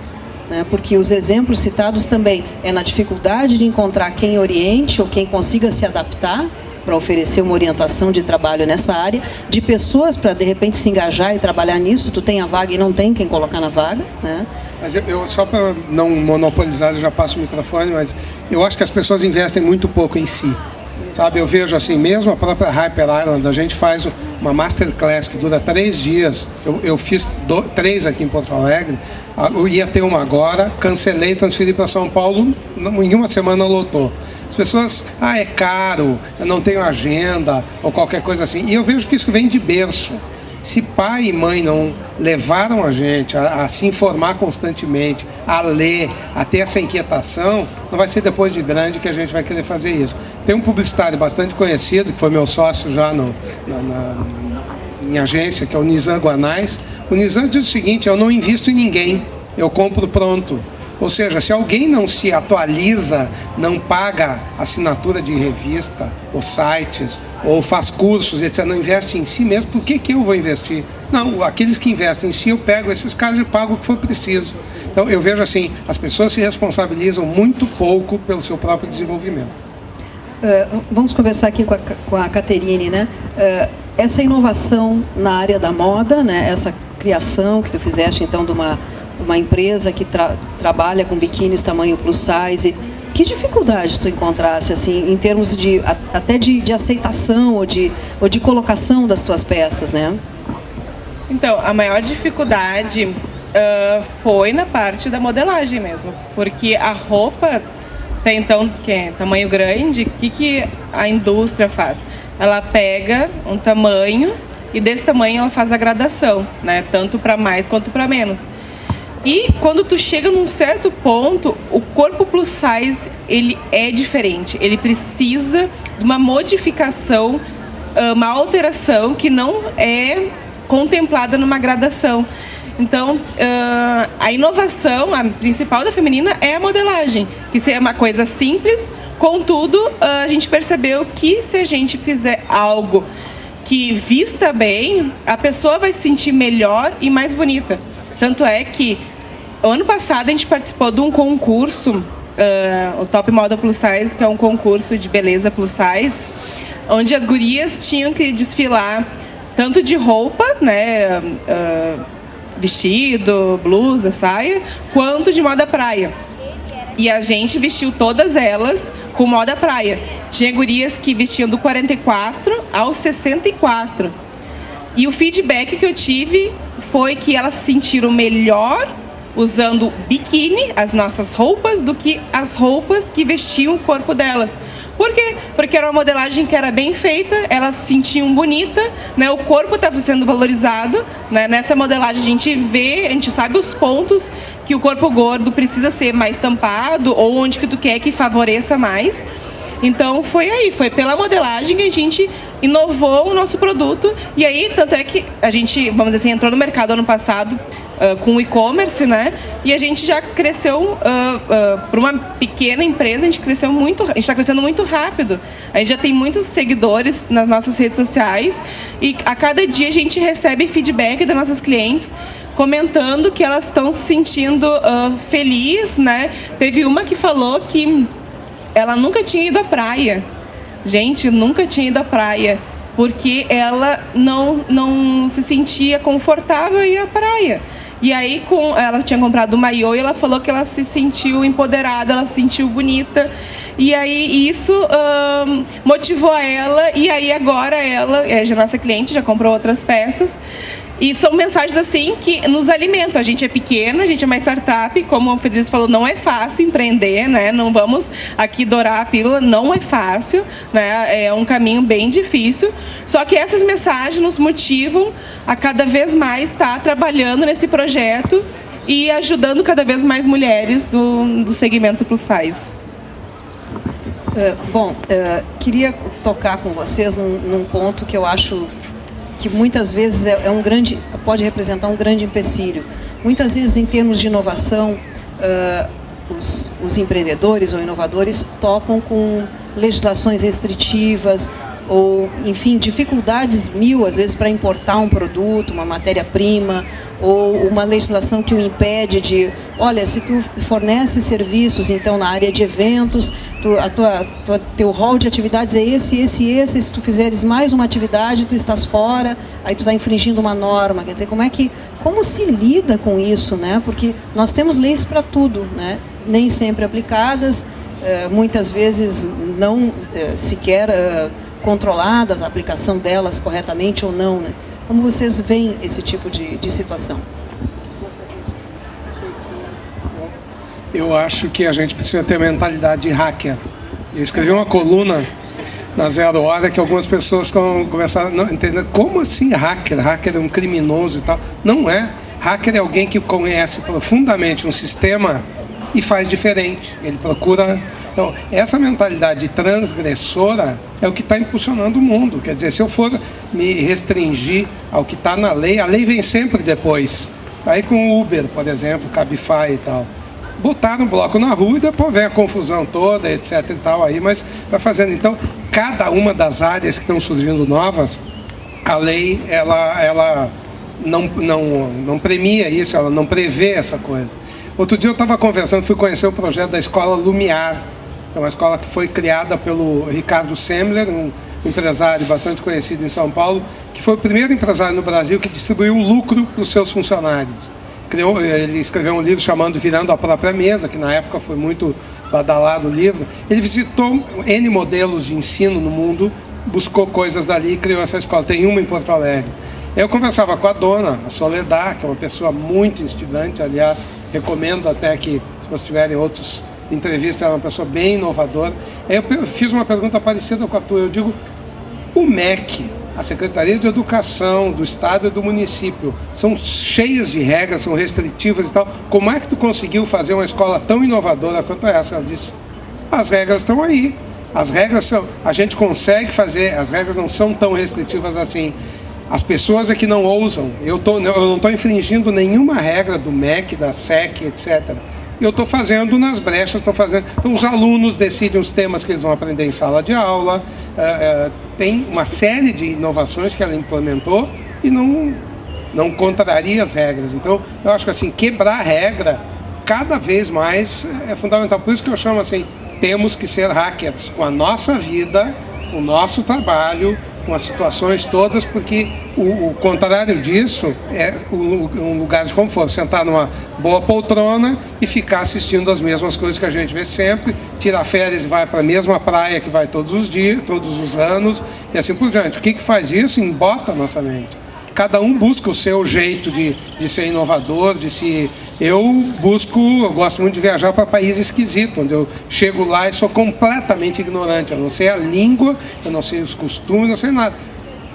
né? Porque os exemplos citados também é na dificuldade de encontrar quem oriente ou quem consiga se adaptar para oferecer uma orientação de trabalho nessa área, de pessoas para, de repente, se engajar e trabalhar nisso. Tu tem a vaga e não tem quem colocar na vaga, né? Mas eu só para não monopolizar, eu já passo o microfone, mas eu acho que as pessoas investem muito pouco em si. Sabe, eu vejo assim, mesmo a própria Hyper Island, a gente faz uma masterclass que dura 3 dias. Eu fiz 3 aqui em Porto Alegre, eu ia ter uma agora, cancelei, transferi para São Paulo, em uma semana lotou. As pessoas, é caro, eu não tenho agenda, ou qualquer coisa assim. E eu vejo que isso vem de berço. Se pai e mãe não levaram a gente a se informar constantemente, a ler, a ter essa inquietação, não vai ser depois de grande que a gente vai querer fazer isso. Tem um publicitário bastante conhecido, que foi meu sócio já em agência, que é o Nizam Guanais. O Nizam diz o seguinte: eu não invisto em ninguém, eu compro pronto. Ou seja, se alguém não se atualiza, não paga assinatura de revista, ou sites, ou faz cursos, etc., não investe em si mesmo, por que eu vou investir? Não, aqueles que investem em si, eu pego esses caras e pago o que for preciso. Então, eu vejo assim, as pessoas se responsabilizam muito pouco pelo seu próprio desenvolvimento. Vamos conversar aqui com a Caterine, né? Essa inovação na área da moda, né? Essa criação que tu fizeste, então, de uma empresa que trabalha com biquínis tamanho plus size, que dificuldade tu encontrasse, assim, em termos até de aceitação ou de colocação das tuas peças, né? Então, a maior dificuldade foi na parte da modelagem mesmo, porque a roupa, até então, que é tamanho grande, o que a indústria faz? Ela pega um tamanho e desse tamanho ela faz a gradação, né? Tanto para mais quanto para menos. E quando tu chega num certo ponto, o corpo plus size, ele é diferente. Ele precisa de uma modificação, uma alteração que não é contemplada numa gradação. Então, a inovação, a principal da feminina é a modelagem, que é uma coisa simples, contudo, a gente percebeu que se a gente fizer algo que vista bem, a pessoa vai se sentir melhor e mais bonita. Tanto é que ano passado a gente participou de um concurso, o Top Model Plus Size, que é um concurso de beleza plus size, onde as gurias tinham que desfilar tanto de roupa, né, vestido, blusa, saia, quanto de moda praia. E a gente vestiu todas elas com moda praia. Tinha gurias que vestiam do 44 ao 64. E o feedback que eu tive foi que elas se sentiram melhor usando biquíni, as nossas roupas, do que as roupas que vestiam o corpo delas. Por quê? Porque era uma modelagem que era bem feita, elas se sentiam bonitas, né? O corpo estava sendo valorizado, né? Nessa modelagem a gente sabe os pontos que o corpo gordo precisa ser mais tampado ou onde que tu quer que favoreça mais. Então foi pela modelagem que a gente inovou o nosso produto. E aí, tanto é que a gente, vamos dizer assim, entrou no mercado ano passado com o e-commerce, né? E a gente já cresceu, para uma pequena empresa, a gente está crescendo muito rápido. A gente já tem muitos seguidores nas nossas redes sociais e a cada dia a gente recebe feedback das nossas clientes comentando que elas estão se sentindo felizes, né? Teve uma que falou que ela nunca tinha ido à praia. Gente, nunca tinha ido à praia, porque ela não se sentia confortável em ir à praia. E aí ela tinha comprado um maiô e ela falou que ela se sentiu empoderada, ela se sentiu bonita. E aí isso motivou ela, e aí agora ela é nossa cliente, já comprou outras peças. E são mensagens assim que nos alimentam. A gente é pequena, a gente é uma startup, como o Federico falou, não é fácil empreender, né? Não vamos aqui dourar a pílula, não é fácil, né? É um caminho bem difícil. Só que essas mensagens nos motivam a cada vez mais estar trabalhando nesse projeto e ajudando cada vez mais mulheres do segmento plus size. Queria tocar com vocês num ponto que eu acho que muitas vezes pode representar um grande empecilho. Muitas vezes, em termos de inovação, os empreendedores ou inovadores topam com legislações restritivas ou, enfim, dificuldades mil, às vezes, para importar um produto, uma matéria-prima, ou uma legislação que o impede de, olha, se tu fornece serviços, então, na área de eventos, teu rol de atividades é esse, se tu fizeres mais uma atividade, tu estás fora, aí tu está infringindo uma norma. Quer dizer, como se lida com isso, né? Porque nós temos leis para tudo, né? Nem sempre aplicadas, muitas vezes não sequer controladas, a aplicação delas corretamente ou não, né? Como vocês veem esse tipo de situação? Eu acho que a gente precisa ter mentalidade de hacker. Eu escrevi uma coluna na Zero Hora que algumas pessoas começaram a entender como assim hacker? Hacker é um criminoso e tal. Não é. Hacker é alguém que conhece profundamente um sistema e faz diferente. Ele procura... Então, essa mentalidade transgressora é o que está impulsionando o mundo. Quer dizer, se eu for me restringir ao que está na lei, a lei vem sempre depois. Aí com o Uber, por exemplo, Cabify e tal. Botaram um bloco na rua e depois vem a confusão toda, etc e tal, aí, mas vai fazendo. Então, cada uma das áreas que estão surgindo novas, a lei, ela não premia isso, ela não prevê essa coisa. Outro dia eu estava conversando, fui conhecer o projeto da Escola Lumiar, é uma escola que foi criada pelo Ricardo Semler, um empresário bastante conhecido em São Paulo, que foi o primeiro empresário no Brasil que distribuiu lucro para os seus funcionários. Ele escreveu um livro chamado Virando a Própria Mesa, que na época foi muito badalado o livro. Ele visitou N modelos de ensino no mundo, buscou coisas dali e criou essa escola. Tem uma em Porto Alegre. Eu conversava com a dona, a Soledad, que é uma pessoa muito instigante, aliás, recomendo até que, se vocês tiverem outras entrevistas, ela é uma pessoa bem inovadora. Aí eu fiz uma pergunta parecida com a tua. Eu digo, o MEC, a Secretaria de Educação do Estado e do município, são cheias de regras, são restritivas e tal. Como é que tu conseguiu fazer uma escola tão inovadora quanto essa? Ela disse, as regras estão aí. As regras são... A gente consegue fazer, as regras não são tão restritivas assim. As pessoas é que não ousam. Eu não estou infringindo nenhuma regra do MEC, da SEC, etc. Eu estou fazendo nas brechas, estou fazendo... Então, os alunos decidem os temas que eles vão aprender em sala de aula. Tem uma série de inovações que ela implementou e não contraria as regras. Então, eu acho que assim, quebrar a regra cada vez mais é fundamental. Por isso que eu chamo assim, temos que ser hackers com a nossa vida, o nosso trabalho, com as situações todas, porque o contrário disso é um lugar de conforto, sentar numa boa poltrona e ficar assistindo as mesmas coisas que a gente vê sempre, tirar férias e vai para a mesma praia que vai todos os dias, todos os anos, e assim por diante. O que faz isso? Embota a nossa mente. Cada um busca o seu jeito de ser inovador, de se... Eu gosto muito de viajar para países esquisitos, onde eu chego lá e sou completamente ignorante. Eu não sei a língua, eu não sei os costumes, não sei nada.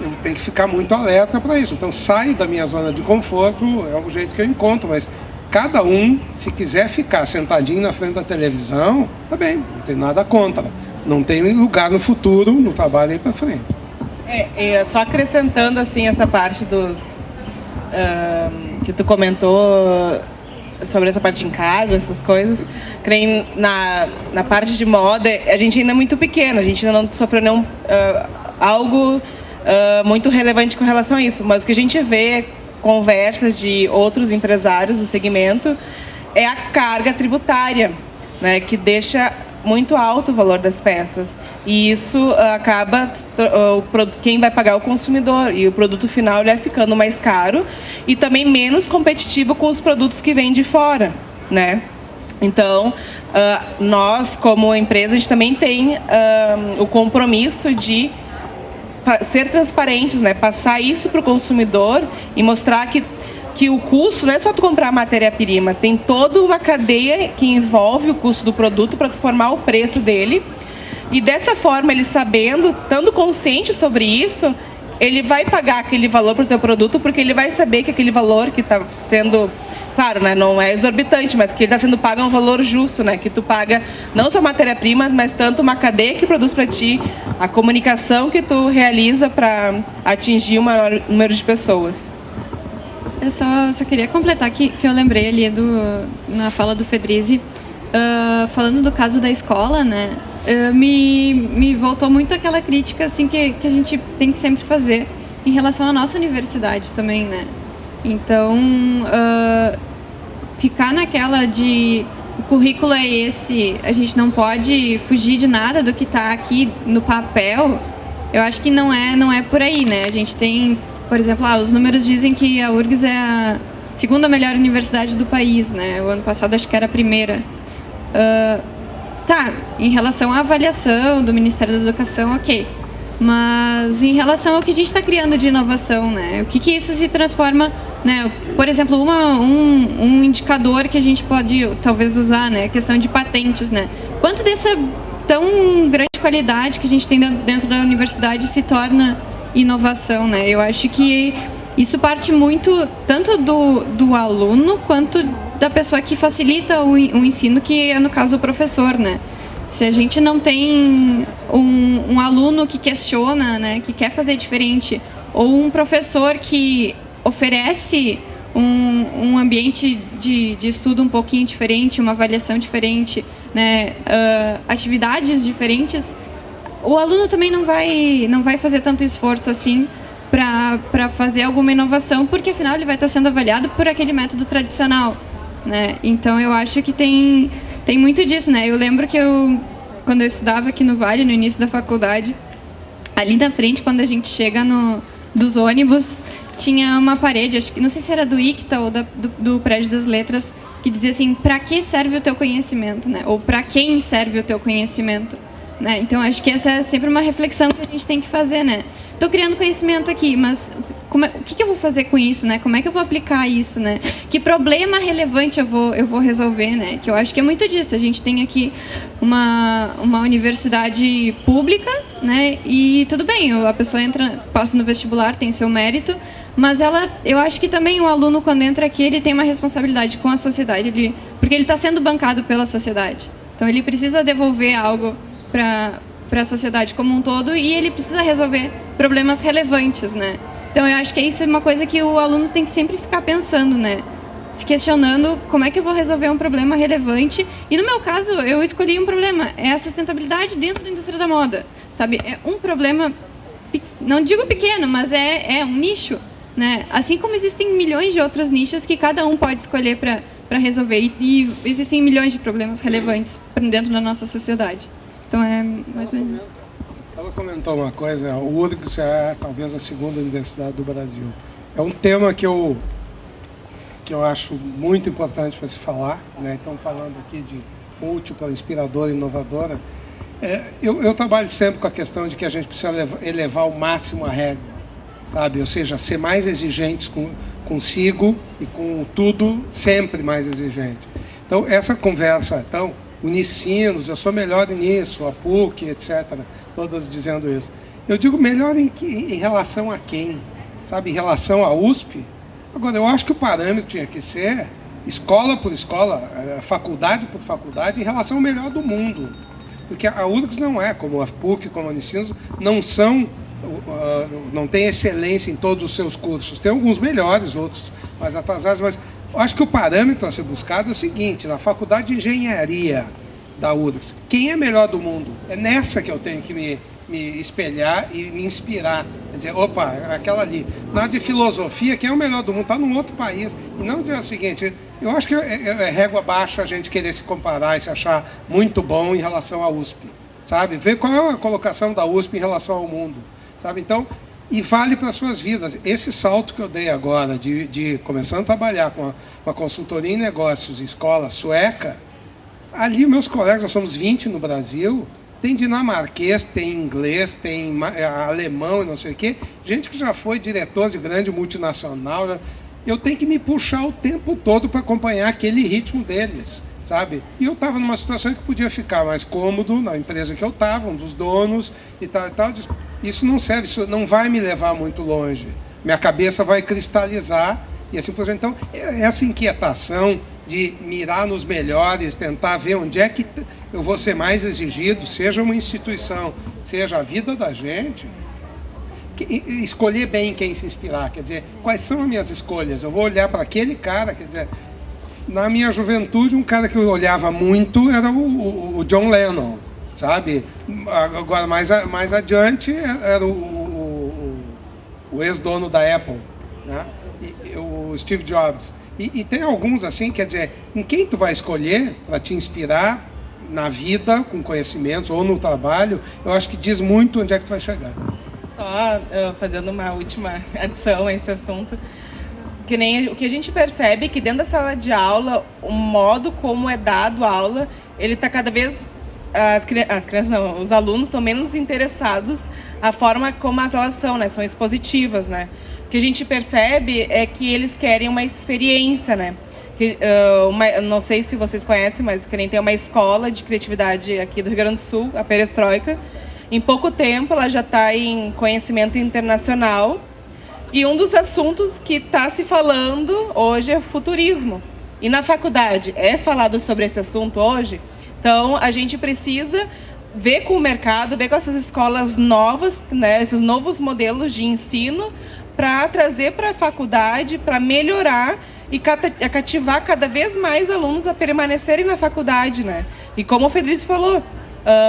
Eu tenho que ficar muito alerta para isso. Então, saio da minha zona de conforto, é o jeito que eu encontro, mas cada um, se quiser ficar sentadinho na frente da televisão, tá bem, não tem nada contra. Não tem lugar no futuro, no trabalho aí para frente. Só acrescentando assim essa parte dos que tu comentou sobre essa parte de encargo, essas coisas, creio na parte de moda, a gente ainda é muito pequeno, a gente ainda não sofreu algo muito relevante com relação a isso, mas o que a gente vê conversas de outros empresários do segmento é a carga tributária, né, que deixa muito alto o valor das peças, e isso acaba quem vai pagar é o consumidor, e o produto final ele vai ficando mais caro e também menos competitivo com os produtos que vêm de fora, né? Então, nós como empresa, a gente também tem o compromisso de ser transparentes, né? Passar isso para o consumidor e mostrar que o custo não é só tu comprar a matéria-prima, tem toda uma cadeia que envolve o custo do produto para tu formar o preço dele. E dessa forma, ele sabendo, estando consciente sobre isso, ele vai pagar aquele valor para o teu produto, porque ele vai saber que aquele valor que está sendo, claro, né, não é exorbitante, mas que ele está sendo pago é um valor justo, né, que tu paga não só a matéria-prima, mas tanto uma cadeia que produz para ti, a comunicação que tu realiza para atingir o maior número de pessoas. Eu só queria completar que eu lembrei ali na fala do Fedrizi, falando do caso da escola, né? Me voltou muito aquela crítica assim, que a gente tem que sempre fazer em relação à nossa universidade também, né? Então, ficar naquela de o currículo é esse, a gente não pode fugir de nada do que está aqui no papel, eu acho que não é por aí, né? A gente tem... Por exemplo, os números dizem que a URGS é a segunda melhor universidade do país, né? O ano passado acho que era a primeira. Tá, em relação à avaliação do Ministério da Educação, ok. Mas em relação ao que a gente está criando de inovação, né? O que isso se transforma, né? Por exemplo, um indicador que a gente pode talvez usar, né? A questão de patentes, né? Quanto dessa tão grande qualidade que a gente tem dentro da universidade se torna inovação, né? Eu acho que isso parte muito tanto do aluno quanto da pessoa que facilita o ensino, que é no caso o professor, né? Se a gente não tem um aluno que questiona, né, que quer fazer diferente, ou um professor que oferece um ambiente de estudo um pouquinho diferente, uma avaliação diferente, né, atividades diferentes, o aluno também não vai fazer tanto esforço assim para fazer alguma inovação, porque afinal ele vai estar sendo avaliado por aquele método tradicional, né? Então eu acho que tem muito disso, né? Eu lembro que quando eu estudava aqui no Vale, no início da faculdade, ali na frente, quando a gente chega dos ônibus, tinha uma parede, acho que não sei se era do ICTA ou do Prédio das Letras, que dizia assim: para que serve o teu conhecimento, né? Ou para quem serve o teu conhecimento, né? Então acho que essa é sempre uma reflexão que a gente tem que fazer, né? Estou criando conhecimento aqui, mas o que eu vou fazer com isso, né? Como é que eu vou aplicar isso, né? Que problema relevante eu vou resolver, né? Que eu acho que é muito disso. A gente tem aqui uma universidade pública, né? E tudo bem, a pessoa passa no vestibular, tem seu mérito, mas eu acho que também o aluno, quando entra aqui, ele tem uma responsabilidade com a sociedade, porque ele está sendo bancado pela sociedade. Então ele precisa devolver algo para a sociedade como um todo, e ele precisa resolver problemas relevantes, né? Então eu acho que isso é uma coisa que o aluno tem que sempre ficar pensando, né? Se questionando como é que eu vou resolver um problema relevante. E no meu caso, eu escolhi um problema, é a sustentabilidade dentro da indústria da moda, sabe? É um problema, não digo pequeno, mas é um nicho, né? Assim como existem milhões de outros nichos que cada um pode escolher para resolver. E existem milhões de problemas relevantes dentro da nossa sociedade. Então é mais ou menos isso. Ela comentou uma coisa: o URGS é talvez a segunda universidade do Brasil. É um tema que eu acho muito importante para se falar, né? Estamos falando aqui de múltipla, inspiradora, inovadora. Eu trabalho sempre com a questão de que a gente precisa elevar ao máximo a régua, sabe? Ou seja, ser mais exigentes consigo e com tudo, sempre mais exigente. Então, essa conversa, Unicinos, eu sou melhor nisso, a PUC, etc., todas dizendo isso. Eu digo melhor em relação a quem? Sabe, em relação à USP? Agora, eu acho que o parâmetro tinha que ser escola por escola, faculdade por faculdade, em relação ao melhor do mundo. Porque a URGS não é, como a PUC, como a Unicinos, não tem excelência em todos os seus cursos. Tem alguns melhores, outros mais atrasados, mas eu acho que o parâmetro a ser buscado é o seguinte: na faculdade de engenharia da URGS, quem é melhor do mundo? É nessa que eu tenho que me espelhar e me inspirar. Quer dizer, opa, aquela ali. Na de filosofia, quem é o melhor do mundo? Está num outro país. E não dizer o seguinte: eu acho que é régua baixa a gente querer se comparar e se achar muito bom em relação à USP. Sabe? Ver qual é a colocação da USP em relação ao mundo. Sabe? Então, e vale para as suas vidas. Esse salto que eu dei agora, de começando a trabalhar com a consultoria em negócios em escola sueca, ali meus colegas, nós somos 20 no Brasil, tem dinamarquês, tem inglês, tem alemão e não sei o quê, gente que já foi diretor de grande multinacional. Eu tenho que me puxar o tempo todo para acompanhar aquele ritmo deles, sabe? E eu estava numa situação que podia ficar mais cômodo na empresa que eu estava, um dos donos e tal e tal. Isso não serve, isso não vai me levar muito longe. Minha cabeça vai cristalizar e assim por diante. Então, essa inquietação de mirar nos melhores, tentar ver onde é que eu vou ser mais exigido, seja uma instituição, seja a vida da gente, escolher bem quem se inspirar, quer dizer, quais são as minhas escolhas? Eu vou olhar para aquele cara, quer dizer, na minha juventude, um cara que eu olhava muito era o John Lennon, sabe? Agora, mais adiante, era o ex-dono da Apple, né? O Steve Jobs. E tem alguns assim, quer dizer, em quem tu vai escolher para te inspirar na vida, com conhecimentos, ou no trabalho, eu acho que diz muito onde é que tu vai chegar. Só fazendo uma última adição a esse assunto, que nem o que a gente percebe é que dentro da sala de aula, o modo como é dado a aula, ele está cada vez as crianças não, os alunos estão menos interessados a forma como as aulas são, né? São expositivas, né? O que a gente percebe é que eles querem uma experiência, né? Não sei se vocês conhecem, mas que nem tem uma escola de criatividade aqui do Rio Grande do Sul, a Perestroika. Em pouco tempo, ela já está em conhecimento internacional. E um dos assuntos que está se falando hoje é futurismo. E na faculdade é falado sobre esse assunto hoje. Então, a gente precisa ver com o mercado, ver com essas escolas novas, né, esses novos modelos de ensino, para trazer para a faculdade, para melhorar e cativar cada vez mais alunos a permanecerem na faculdade, né? E como o Federico falou,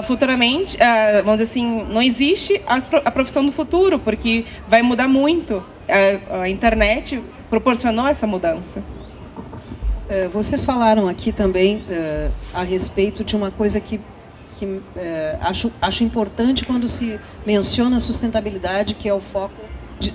futuramente, vamos dizer assim, não existe a profissão do futuro, porque vai mudar muito. A internet proporcionou essa mudança. Vocês falaram aqui também a respeito de uma coisa que acho importante quando se menciona a sustentabilidade, que é o foco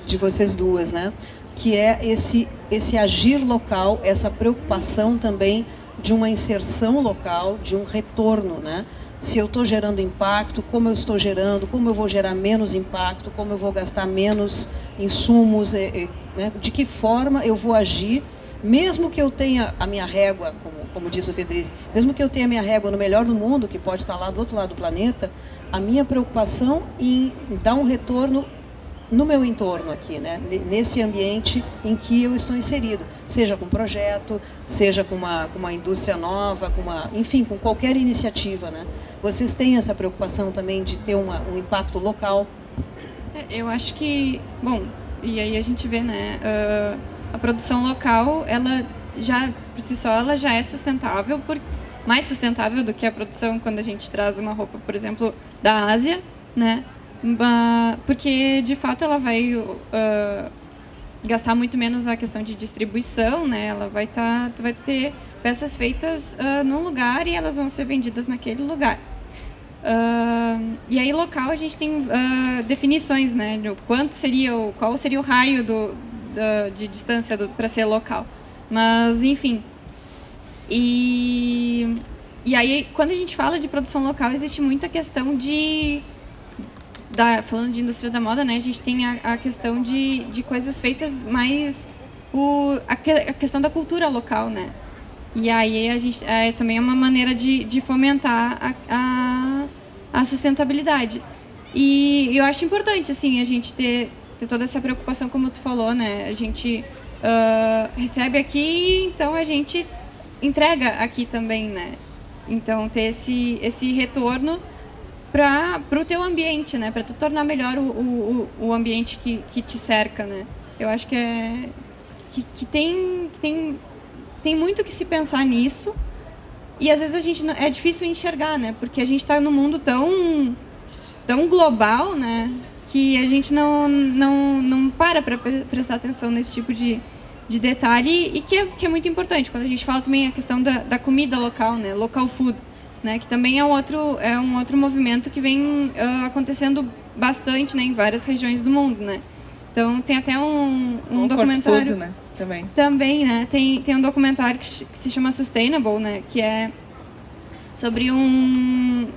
de vocês duas, né? Que é esse agir local, essa preocupação também de uma inserção local, de um retorno, né? Se eu estou gerando impacto, como eu estou gerando, como eu vou gerar menos impacto, como eu vou gastar menos insumos, né? De que forma eu vou agir, mesmo que eu tenha a minha régua, como diz o Federico, mesmo que eu tenha a minha régua no melhor do mundo, que pode estar lá do outro lado do planeta, a minha preocupação em dar um retorno no meu entorno aqui, né? Nesse ambiente em que eu estou inserido, seja com projeto, seja com uma indústria nova, enfim, com qualquer iniciativa, né? Vocês têm essa preocupação também de ter um impacto local? Eu acho que, bom, e aí a gente vê, né, a produção local, ela já, por si só, ela já é sustentável, mais sustentável do que a produção quando a gente traz uma roupa, por exemplo, da Ásia, né? Porque, de fato, ela vai gastar muito menos a questão de distribuição, né? Ela vai ter peças feitas num lugar e elas vão ser vendidas naquele lugar. E aí, local, a gente tem definições, né? De qual seria o raio de distância para ser local. Mas, enfim. E aí, quando a gente fala de produção local, existe muita questão falando de indústria da moda, né, a gente tem a questão de coisas feitas mais a questão da cultura local, né? E aí a gente também é uma maneira de fomentar a sustentabilidade. E eu acho importante, assim, a gente ter toda essa preocupação, como tu falou, né? A gente recebe aqui, então a gente entrega aqui também, né? Então ter esse retorno para o teu ambiente, né? Para tu tornar melhor o ambiente que te cerca, né? Eu acho que tem muito que se pensar nisso, e às vezes é difícil enxergar, né? Porque a gente está num mundo tão global, né? Que a gente não para prestar atenção nesse tipo de detalhe, e que é muito importante quando a gente fala também a questão da comida local, né? Local food. Né, que também é um outro movimento que vem acontecendo bastante, né, em várias regiões do mundo, né? Então tem até um documentário, food, né? Também, né? Tem um documentário que se chama Sustainable, né? Que é sobre um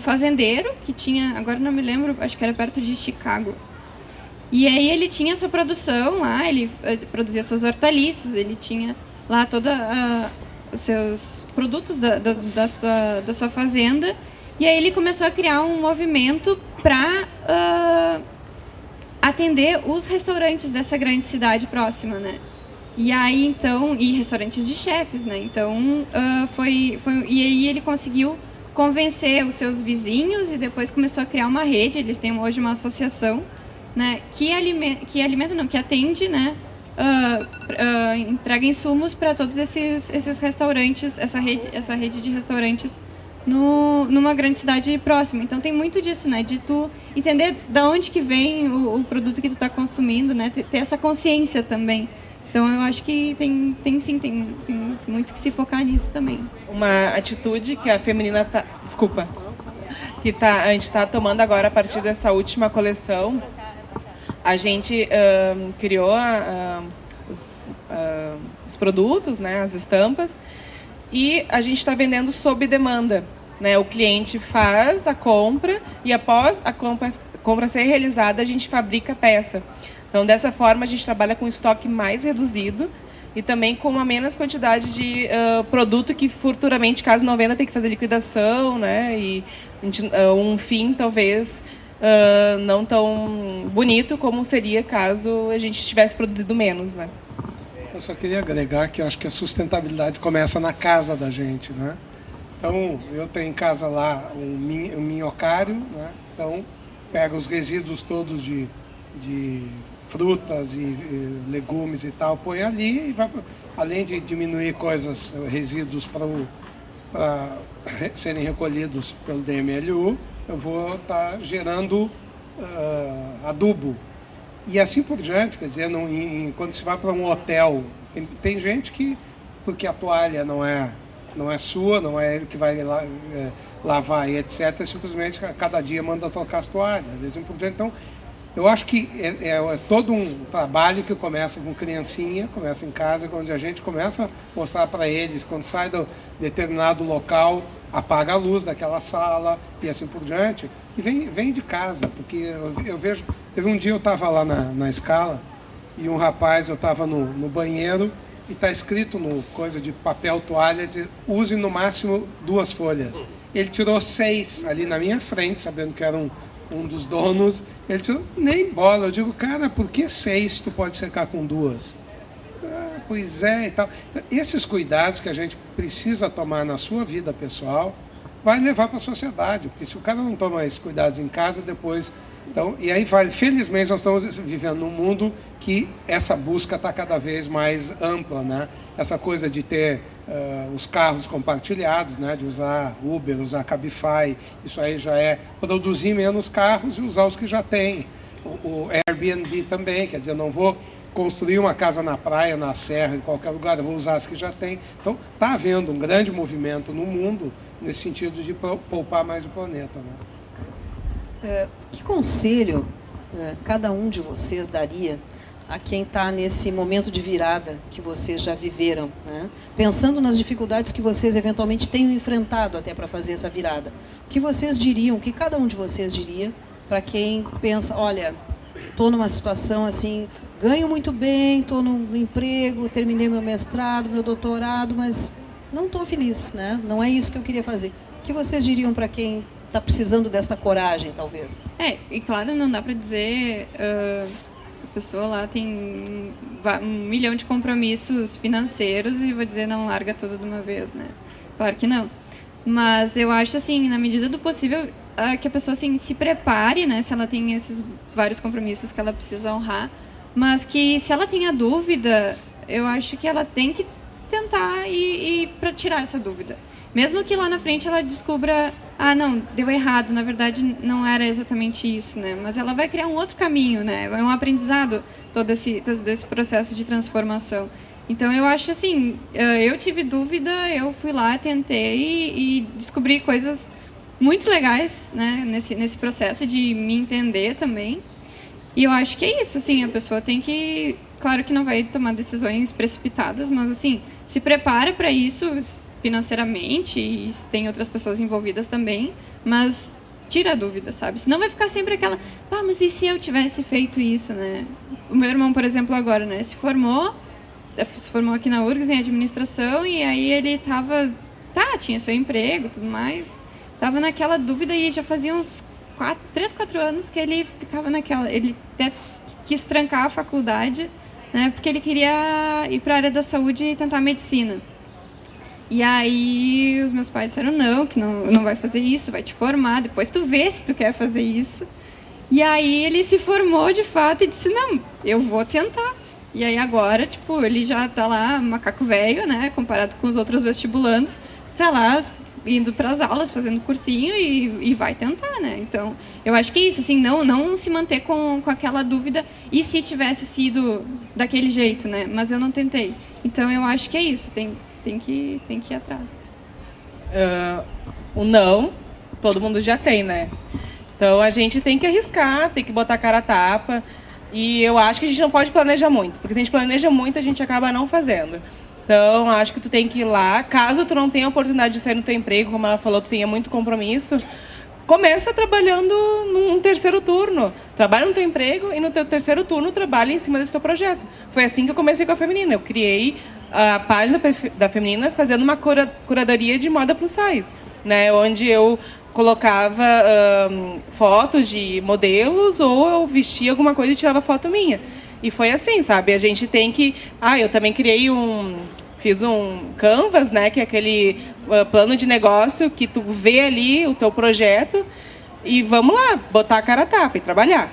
fazendeiro que tinha, agora não me lembro, acho que era perto de Chicago. E aí ele tinha sua produção lá, ele produzia suas hortaliças, ele tinha lá toda os seus produtos da sua fazenda, e aí ele começou a criar um movimento para atender os restaurantes dessa grande cidade próxima, né? E aí então, e restaurantes de chefes, né? Então e aí ele conseguiu convencer os seus vizinhos e depois começou a criar uma rede. Eles têm hoje uma associação, né? Que atende, né? Entrega insumos para todos esses restaurantes, essa rede de restaurantes numa grande cidade próxima. Então tem muito disso, né? De tu entender de onde que vem o produto que tu está consumindo, né? Ter essa consciência também. Então eu acho que tem muito que se focar nisso também. Uma atitude que a feminina a gente está tomando agora a partir dessa última coleção. A gente criou os produtos, né, as estampas, e a gente está vendendo sob demanda. né? O cliente faz a compra e após a compra ser realizada, a gente fabrica a peça. Então, dessa forma, a gente trabalha com estoque mais reduzido e também com uma menos quantidade de produto que futuramente, caso não venda, tem que fazer liquidação, né? E um fim, talvez, não tão bonito como seria caso a gente tivesse produzido menos, né? Eu só queria agregar que eu acho que a sustentabilidade começa na casa da gente, né? Então, eu tenho em casa lá um minhocário, né? Então, pega os resíduos todos de frutas e legumes e tal, põe ali e vai, além de diminuir resíduos para serem recolhidos pelo DMLU, eu vou estar gerando adubo. E assim por diante, quer dizer, quando se vai para um hotel, tem gente que, porque a toalha não é sua, não é ele que vai lavar e etc., simplesmente a cada dia manda trocar as toalhas, assim por diante. Então, eu acho que é todo um trabalho que começa com criancinha, começa em casa, onde a gente começa a mostrar para eles, quando sai de determinado local, apaga a luz daquela sala e assim por diante, e vem de casa, porque eu vejo... Teve um dia eu estava lá na escala e um rapaz, eu estava no banheiro e está escrito no coisa de papel toalha, use no máximo 2 folhas. Ele tirou 6 ali na minha frente, sabendo que era um dos donos, ele tirou nem bola. Eu digo, cara, por que 6 tu pode secar com 2? Pois é e tal. Esses cuidados que a gente precisa tomar na sua vida pessoal vai levar para a sociedade, porque se o cara não toma esses cuidados em casa, depois... Então, e aí felizmente nós estamos vivendo num mundo que essa busca está cada vez mais ampla, né? Essa coisa de ter os carros compartilhados, né? De usar Uber, usar Cabify, isso aí já é produzir menos carros e usar os que já tem. O Airbnb também, quer dizer, eu não vou construir uma casa na praia, na serra, em qualquer lugar, eu vou usar as que já tem. Então, está havendo um grande movimento no mundo nesse sentido de poupar mais o planeta, né? Que conselho cada um de vocês daria a quem está nesse momento de virada que vocês já viveram, né? Pensando nas dificuldades que vocês eventualmente tenham enfrentado até para fazer essa virada? O que vocês diriam, o que cada um de vocês diria para quem pensa, olha, estou numa situação assim, ganho muito bem, estou no emprego, terminei meu mestrado, meu doutorado, mas não estou feliz, né? Não é isso que eu queria fazer. O que vocês diriam para quem está precisando dessa coragem, talvez? E claro, não dá para dizer... a pessoa lá tem 1 milhão de compromissos financeiros e vou dizer, não larga tudo de uma vez, né? Claro que não. Mas eu acho, assim, na medida do possível, que a pessoa assim, se prepare, né? Se ela tem esses vários compromissos que ela precisa honrar, mas que se ela tem a dúvida, eu acho que ela tem que tentar ir para tirar essa dúvida. Mesmo que lá na frente ela descubra, não, deu errado, na verdade não era exatamente isso, né? Mas ela vai criar um outro caminho, né? É um aprendizado todo esse processo de transformação. Então eu acho assim, eu tive dúvida, eu fui lá, tentei e descobri coisas muito legais, né? Nesse processo de me entender também. E eu acho que é isso, assim, a pessoa tem que, claro que não vai tomar decisões precipitadas, mas assim, se prepara para isso financeiramente, e tem outras pessoas envolvidas também, mas tira a dúvida, sabe? Senão vai ficar sempre aquela, mas e se eu tivesse feito isso, né? O meu irmão, por exemplo, agora, né, se formou aqui na URGS em administração, e aí ele tinha seu emprego, tudo mais, tava naquela dúvida e já fazia uns 3, 4 anos que ele ficava naquela, ele até quis trancar a faculdade, né, porque ele queria ir para a área da saúde e tentar medicina. E aí os meus pais disseram, não, que não vai fazer isso, vai te formar, depois tu vê se tu quer fazer isso. E aí ele se formou de fato e disse, não, eu vou tentar. E aí agora, ele já tá lá, macaco velho, né, comparado com os outros vestibulandos, tá lá indo para as aulas, fazendo cursinho e vai tentar, né? Então, eu acho que é isso, assim, não se manter com aquela dúvida, e se tivesse sido daquele jeito, né? Mas eu não tentei. Então, eu acho que é isso, tem que ir atrás. O não, todo mundo já tem, né? Então, a gente tem que arriscar, tem que botar a cara a tapa. E eu acho que a gente não pode planejar muito, porque se a gente planeja muito, a gente acaba não fazendo. Então, acho que tu tem que ir lá. Caso tu não tenha oportunidade de sair no teu emprego, como ela falou, tu tenha muito compromisso, começa trabalhando num terceiro turno. Trabalha no teu emprego e no teu terceiro turno trabalha em cima desse teu projeto. Foi assim que eu comecei com a Feminina. Eu criei a página da Feminina fazendo uma curadoria de moda plus size, né? Onde eu colocava fotos de modelos ou eu vestia alguma coisa e tirava foto minha. E foi assim, sabe? A gente tem que... eu também fiz um Canvas, né? Que é aquele plano de negócio que tu vê ali o teu projeto e vamos lá, botar a cara a tapa e trabalhar.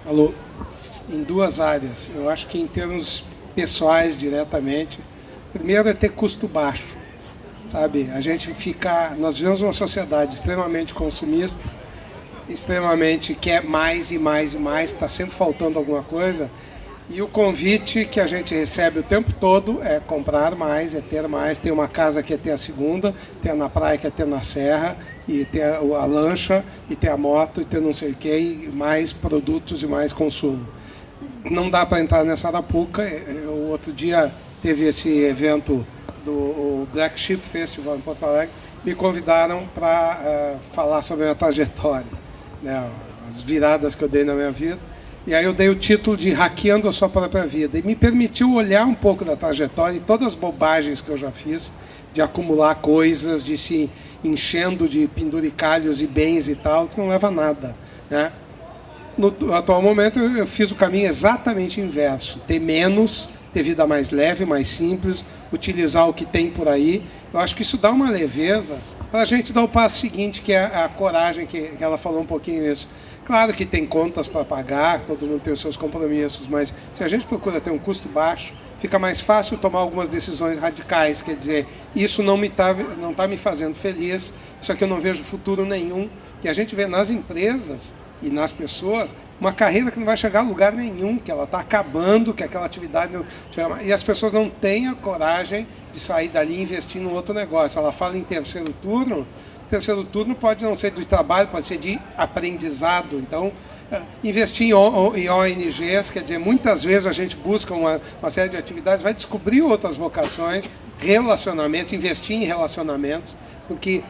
Alô, em duas áreas. Eu acho que em termos pessoais, diretamente, primeiro é ter custo baixo, sabe? Nós vivemos uma sociedade extremamente consumista, extremamente quer mais e mais e mais, está sempre faltando alguma coisa, e o convite que a gente recebe o tempo todo é comprar mais, é ter uma casa que é ter a segunda, ter na praia que é ter na serra, e ter a lancha, e ter a moto, e ter não sei o que, e mais produtos e mais consumo. Não dá para entrar nessa arapuca. O outro dia teve esse evento do Black Sheep Festival em Porto Alegre, me convidaram para falar sobre a minha trajetória, né, as viradas que eu dei na minha vida. E aí eu dei o título de Hackeando a Sua Própria Vida. E me permitiu olhar um pouco da trajetória e todas as bobagens que eu já fiz, de acumular coisas, de se enchendo de penduricalhos e bens e tal, que não leva a nada, né? No atual momento eu fiz o caminho exatamente inverso. Ter menos, ter vida mais leve, mais simples, utilizar o que tem por aí. Eu acho que isso dá uma leveza para a gente dar o passo seguinte, que é a coragem, que ela falou um pouquinho nisso. Claro que tem contas para pagar, todo mundo tem os seus compromissos, mas se a gente procura ter um custo baixo, fica mais fácil tomar algumas decisões radicais. Quer dizer, isso não está me fazendo feliz, isso aqui eu não vejo futuro nenhum. E a gente vê nas empresas e nas pessoas uma carreira que não vai chegar a lugar nenhum, que ela está acabando, que aquela atividade não chega, e as pessoas não têm a coragem de sair dali e investir em outro negócio. Ela fala em terceiro turno pode não ser de trabalho, pode ser de aprendizado. Então, investir em ONGs, quer dizer, muitas vezes a gente busca uma série de atividades, vai descobrir outras vocações, relacionamentos, investir em relacionamentos, porque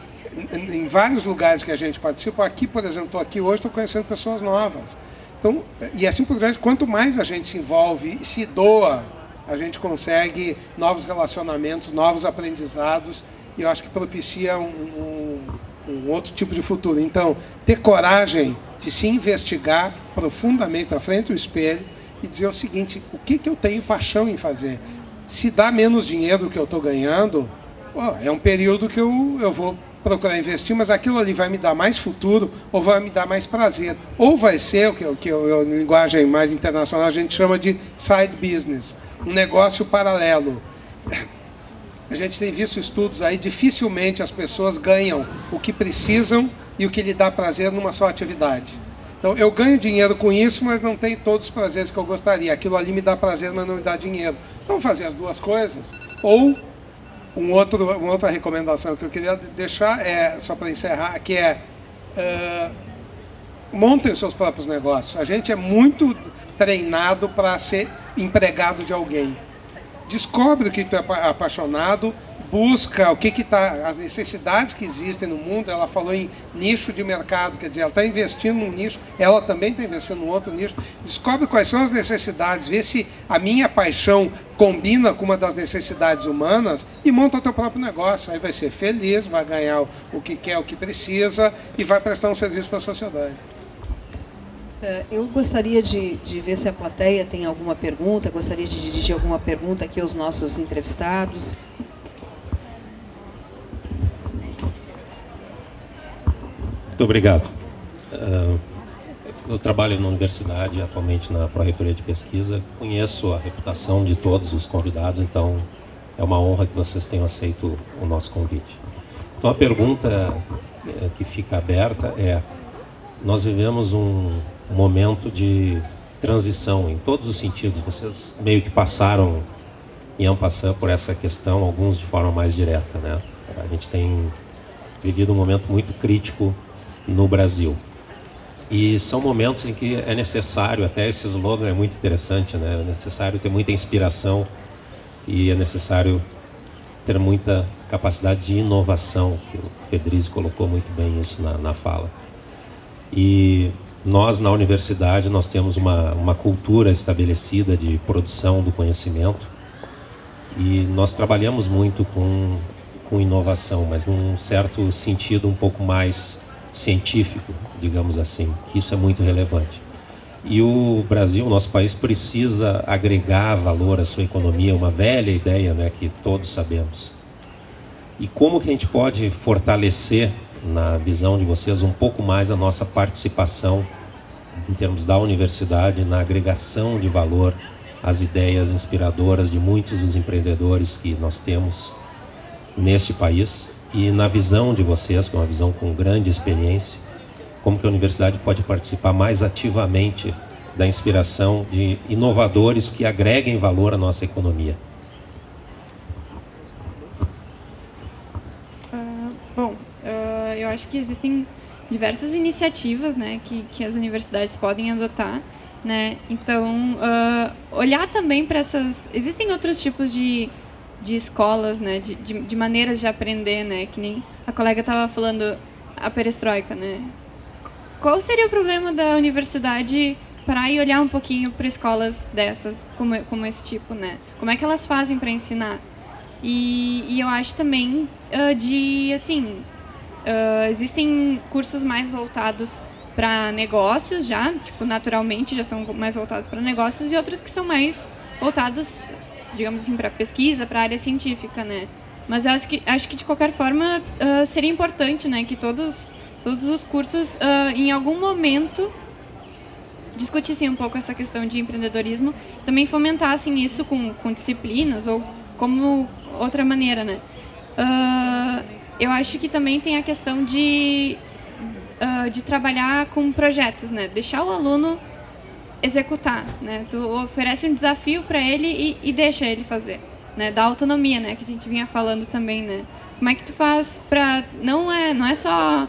em vários lugares que a gente participa, aqui, por exemplo, estou aqui hoje, estou conhecendo pessoas novas. Então, e assim por diante, quanto mais a gente se envolve e se doa, a gente consegue novos relacionamentos, novos aprendizados, e eu acho que propicia um outro tipo de futuro. Então, ter coragem de se investigar profundamente à frente do espelho e dizer o seguinte: o que eu tenho paixão em fazer? Se dá menos dinheiro do que eu estou ganhando, é um período que eu vou procurar investir, mas aquilo ali vai me dar mais futuro ou vai me dar mais prazer. Ou vai ser o que em linguagem mais internacional a gente chama de side business, um negócio paralelo. A gente tem visto estudos aí, dificilmente as pessoas ganham o que precisam e o que lhe dá prazer numa só atividade. Então, eu ganho dinheiro com isso, mas não tenho todos os prazeres que eu gostaria. Aquilo ali me dá prazer, mas não me dá dinheiro. Então, fazer as duas coisas. Ou, uma outra recomendação que eu queria deixar, só para encerrar, que montem os seus próprios negócios. A gente é muito treinado para ser empregado de alguém. Descobre o que tu é apaixonado, busca o que está, as necessidades que existem no mundo. Ela falou em nicho de mercado, quer dizer, ela está investindo num nicho, ela também está investindo num outro nicho. Descobre quais são as necessidades, vê se a minha paixão combina com uma das necessidades humanas e monta o teu próprio negócio. Aí vai ser feliz, vai ganhar o que quer, o que precisa e vai prestar um serviço para a sociedade. Eu gostaria de ver se a plateia tem alguma pergunta, gostaria de dirigir alguma pergunta aqui aos nossos entrevistados. Muito obrigado. Eu trabalho na universidade, atualmente na Pró-Reitoria de Pesquisa. Conheço a reputação de todos os convidados, então é uma honra que vocês tenham aceito o nosso convite. Então a pergunta que fica aberta nós vivemos um momento de transição em todos os sentidos. Vocês meio que passaram en passant por essa questão, alguns de forma mais direta, né? A gente tem vivido um momento muito crítico no Brasil. E são momentos em que é necessário, até esse slogan é muito interessante, né? É necessário ter muita inspiração e é necessário ter muita capacidade de inovação, que o Pedrizzi colocou muito bem isso na fala. E nós, na universidade, nós temos uma cultura estabelecida de produção do conhecimento e nós trabalhamos muito com inovação, mas num certo sentido um pouco mais científico, digamos assim, que isso é muito relevante. E o Brasil, nosso país, precisa agregar valor à sua economia, uma velha ideia, né, que todos sabemos. E como que a gente pode fortalecer, na visão de vocês, um pouco mais a nossa participação, em termos da universidade, na agregação de valor às ideias inspiradoras de muitos dos empreendedores que nós temos neste país, e na visão de vocês, que é uma visão com grande experiência, como que a universidade pode participar mais ativamente da inspiração de inovadores que agreguem valor à nossa economia? Eu acho que existem diversas iniciativas, né, que as universidades podem adotar, né? Então, olhar também para essas... Existem outros tipos de escolas, né, de maneiras de aprender, né, que nem a colega estava falando, a perestroika, né. Qual seria o problema da universidade parar e olhar um pouquinho para escolas dessas, como esse tipo, né? Como é que elas fazem para ensinar? E eu acho também existem cursos mais voltados para negócios já, tipo, naturalmente já são mais voltados para negócios, e outros que são mais voltados, digamos assim, para pesquisa, para a área científica, né? Mas eu acho que de qualquer forma seria importante, né, que todos os cursos em algum momento discutissem um pouco essa questão de empreendedorismo, também fomentassem isso com disciplinas ou como outra maneira, né? Eu acho que também tem a questão de trabalhar com projetos, né? Deixar o aluno executar, né? Tu oferece um desafio para ele e deixa ele fazer, né? Dá autonomia, né? Que a gente vinha falando também, né? Como é que tu faz para... Não é só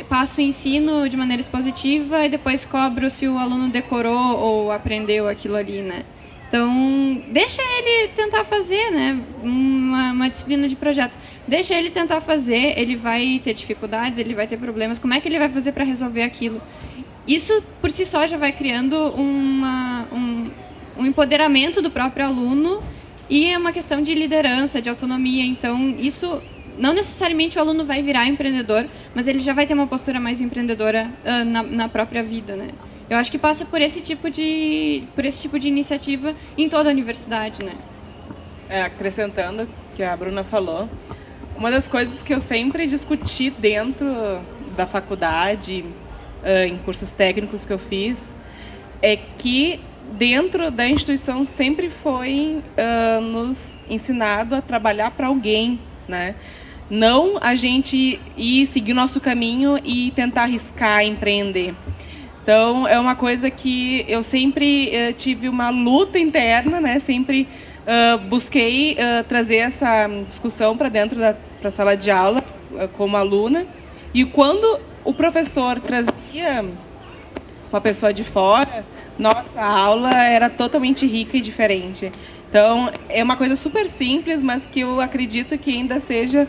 passo o ensino de maneira expositiva e depois cobro se o aluno decorou ou aprendeu aquilo ali, né? Então, deixa ele tentar fazer, né? Uma disciplina de projeto. Deixa ele tentar fazer, ele vai ter dificuldades, ele vai ter problemas. Como é que ele vai fazer para resolver aquilo? Isso, por si só, já vai criando um empoderamento do próprio aluno e é uma questão de liderança, de autonomia. Então, isso, não necessariamente o aluno vai virar empreendedor, mas ele já vai ter uma postura mais empreendedora na própria vida, né? Eu acho que passa por esse tipo de iniciativa em toda a universidade, né? Acrescentando o que a Bruna falou, uma das coisas que eu sempre discuti dentro da faculdade, em cursos técnicos que eu fiz, é que dentro da instituição sempre foi nos ensinado a trabalhar para alguém, né? Não a gente ir seguir o nosso caminho e tentar arriscar, empreender. Então, é uma coisa que eu sempre tive uma luta interna, né? Sempre busquei trazer essa discussão para dentro da sala de aula, como aluna. E quando o professor trazia uma pessoa de fora, nossa, a aula era totalmente rica e diferente. Então, é uma coisa super simples, mas que eu acredito que ainda seja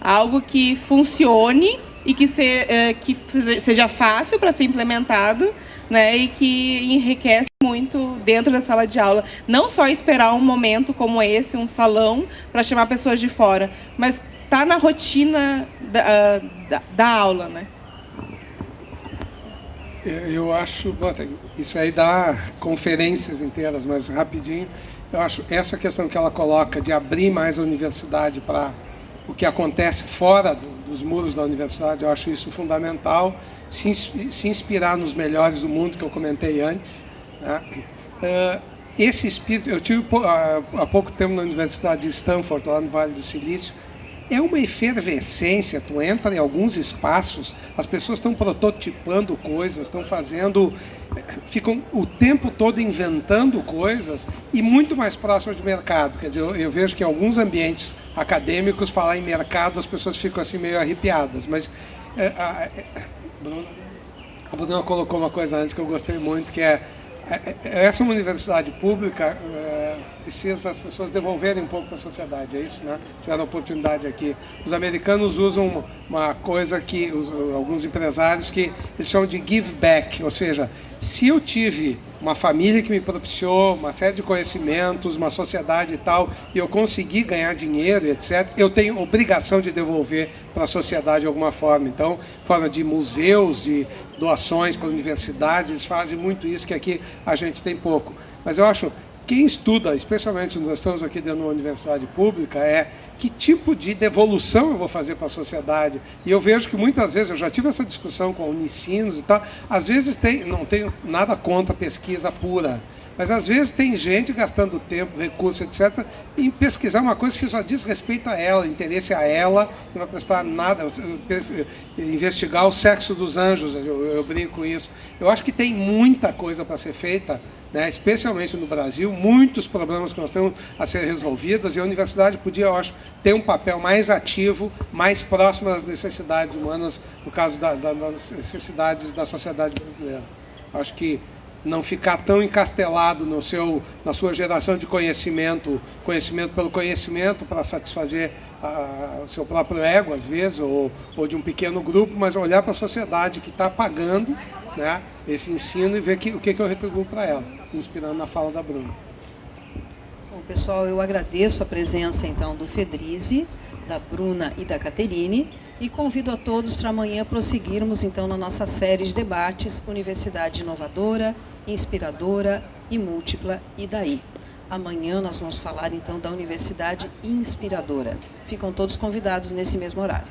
algo que funcione e que seja fácil para ser implementado, né, e que enriquece muito dentro da sala de aula. Não só esperar um momento como esse, um salão, para chamar pessoas de fora, mas tá na rotina da aula, né? Eu acho, isso aí dá conferências inteiras, mas rapidinho, eu acho essa questão que ela coloca de abrir mais a universidade para o que acontece fora dos muros da universidade, eu acho isso fundamental, se inspirar nos melhores do mundo, que eu comentei antes, né? Esse espírito, eu tive há pouco tempo na Universidade de Stanford, lá no Vale do Silício, é uma efervescência, tu entra em alguns espaços, as pessoas estão prototipando coisas, estão ficam o tempo todo inventando coisas e muito mais próximas do mercado. Quer dizer, eu vejo que em alguns ambientes acadêmicos, falar em mercado, as pessoas ficam assim meio arrepiadas, mas... Bruna? A Bruna colocou uma coisa antes que eu gostei muito, que essa é uma universidade pública, precisa as pessoas devolverem um pouco para a sociedade, é isso, né? Tiveram a oportunidade aqui. Os americanos usam uma coisa que, alguns empresários, que eles chamam de give back, ou seja, se eu tive uma família que me propiciou uma série de conhecimentos, uma sociedade e tal, e eu consegui ganhar dinheiro, etc., eu tenho obrigação de devolver para a sociedade de alguma forma. Então, forma de museus, de doações para universidades, eles fazem muito isso, que aqui a gente tem pouco. Mas eu acho, quem estuda, especialmente nós estamos aqui dentro de uma universidade pública, que tipo de devolução eu vou fazer para a sociedade. E eu vejo que muitas vezes, eu já tive essa discussão com unicinos e tal, às vezes não tenho nada contra a pesquisa pura, mas às vezes tem gente gastando tempo, recursos, etc., em pesquisar uma coisa que só diz respeito a ela, interesse a ela, não vai prestar nada, investigar o sexo dos anjos, eu brinco com isso. Eu acho que tem muita coisa para ser feita, né, especialmente no Brasil, muitos problemas que nós temos a ser resolvidos, e a universidade podia, eu acho, ter um papel mais ativo, mais próximo às necessidades humanas, no caso das necessidades da sociedade brasileira. Acho que não ficar tão encastelado na sua geração de conhecimento pelo conhecimento, para satisfazer o seu próprio ego, às vezes, ou de um pequeno grupo, mas olhar para a sociedade que está pagando, né, esse ensino e ver o que eu retribuo para ela, inspirando na fala da Bruna. Bom, pessoal, eu agradeço a presença, então, do Fedrizi, da Bruna e da Caterine, e convido a todos para amanhã prosseguirmos, então, na nossa série de debates Universidade Inovadora, Inspiradora e Múltipla, e daí? Amanhã nós vamos falar, então, da Universidade Inspiradora. Ficam todos convidados nesse mesmo horário.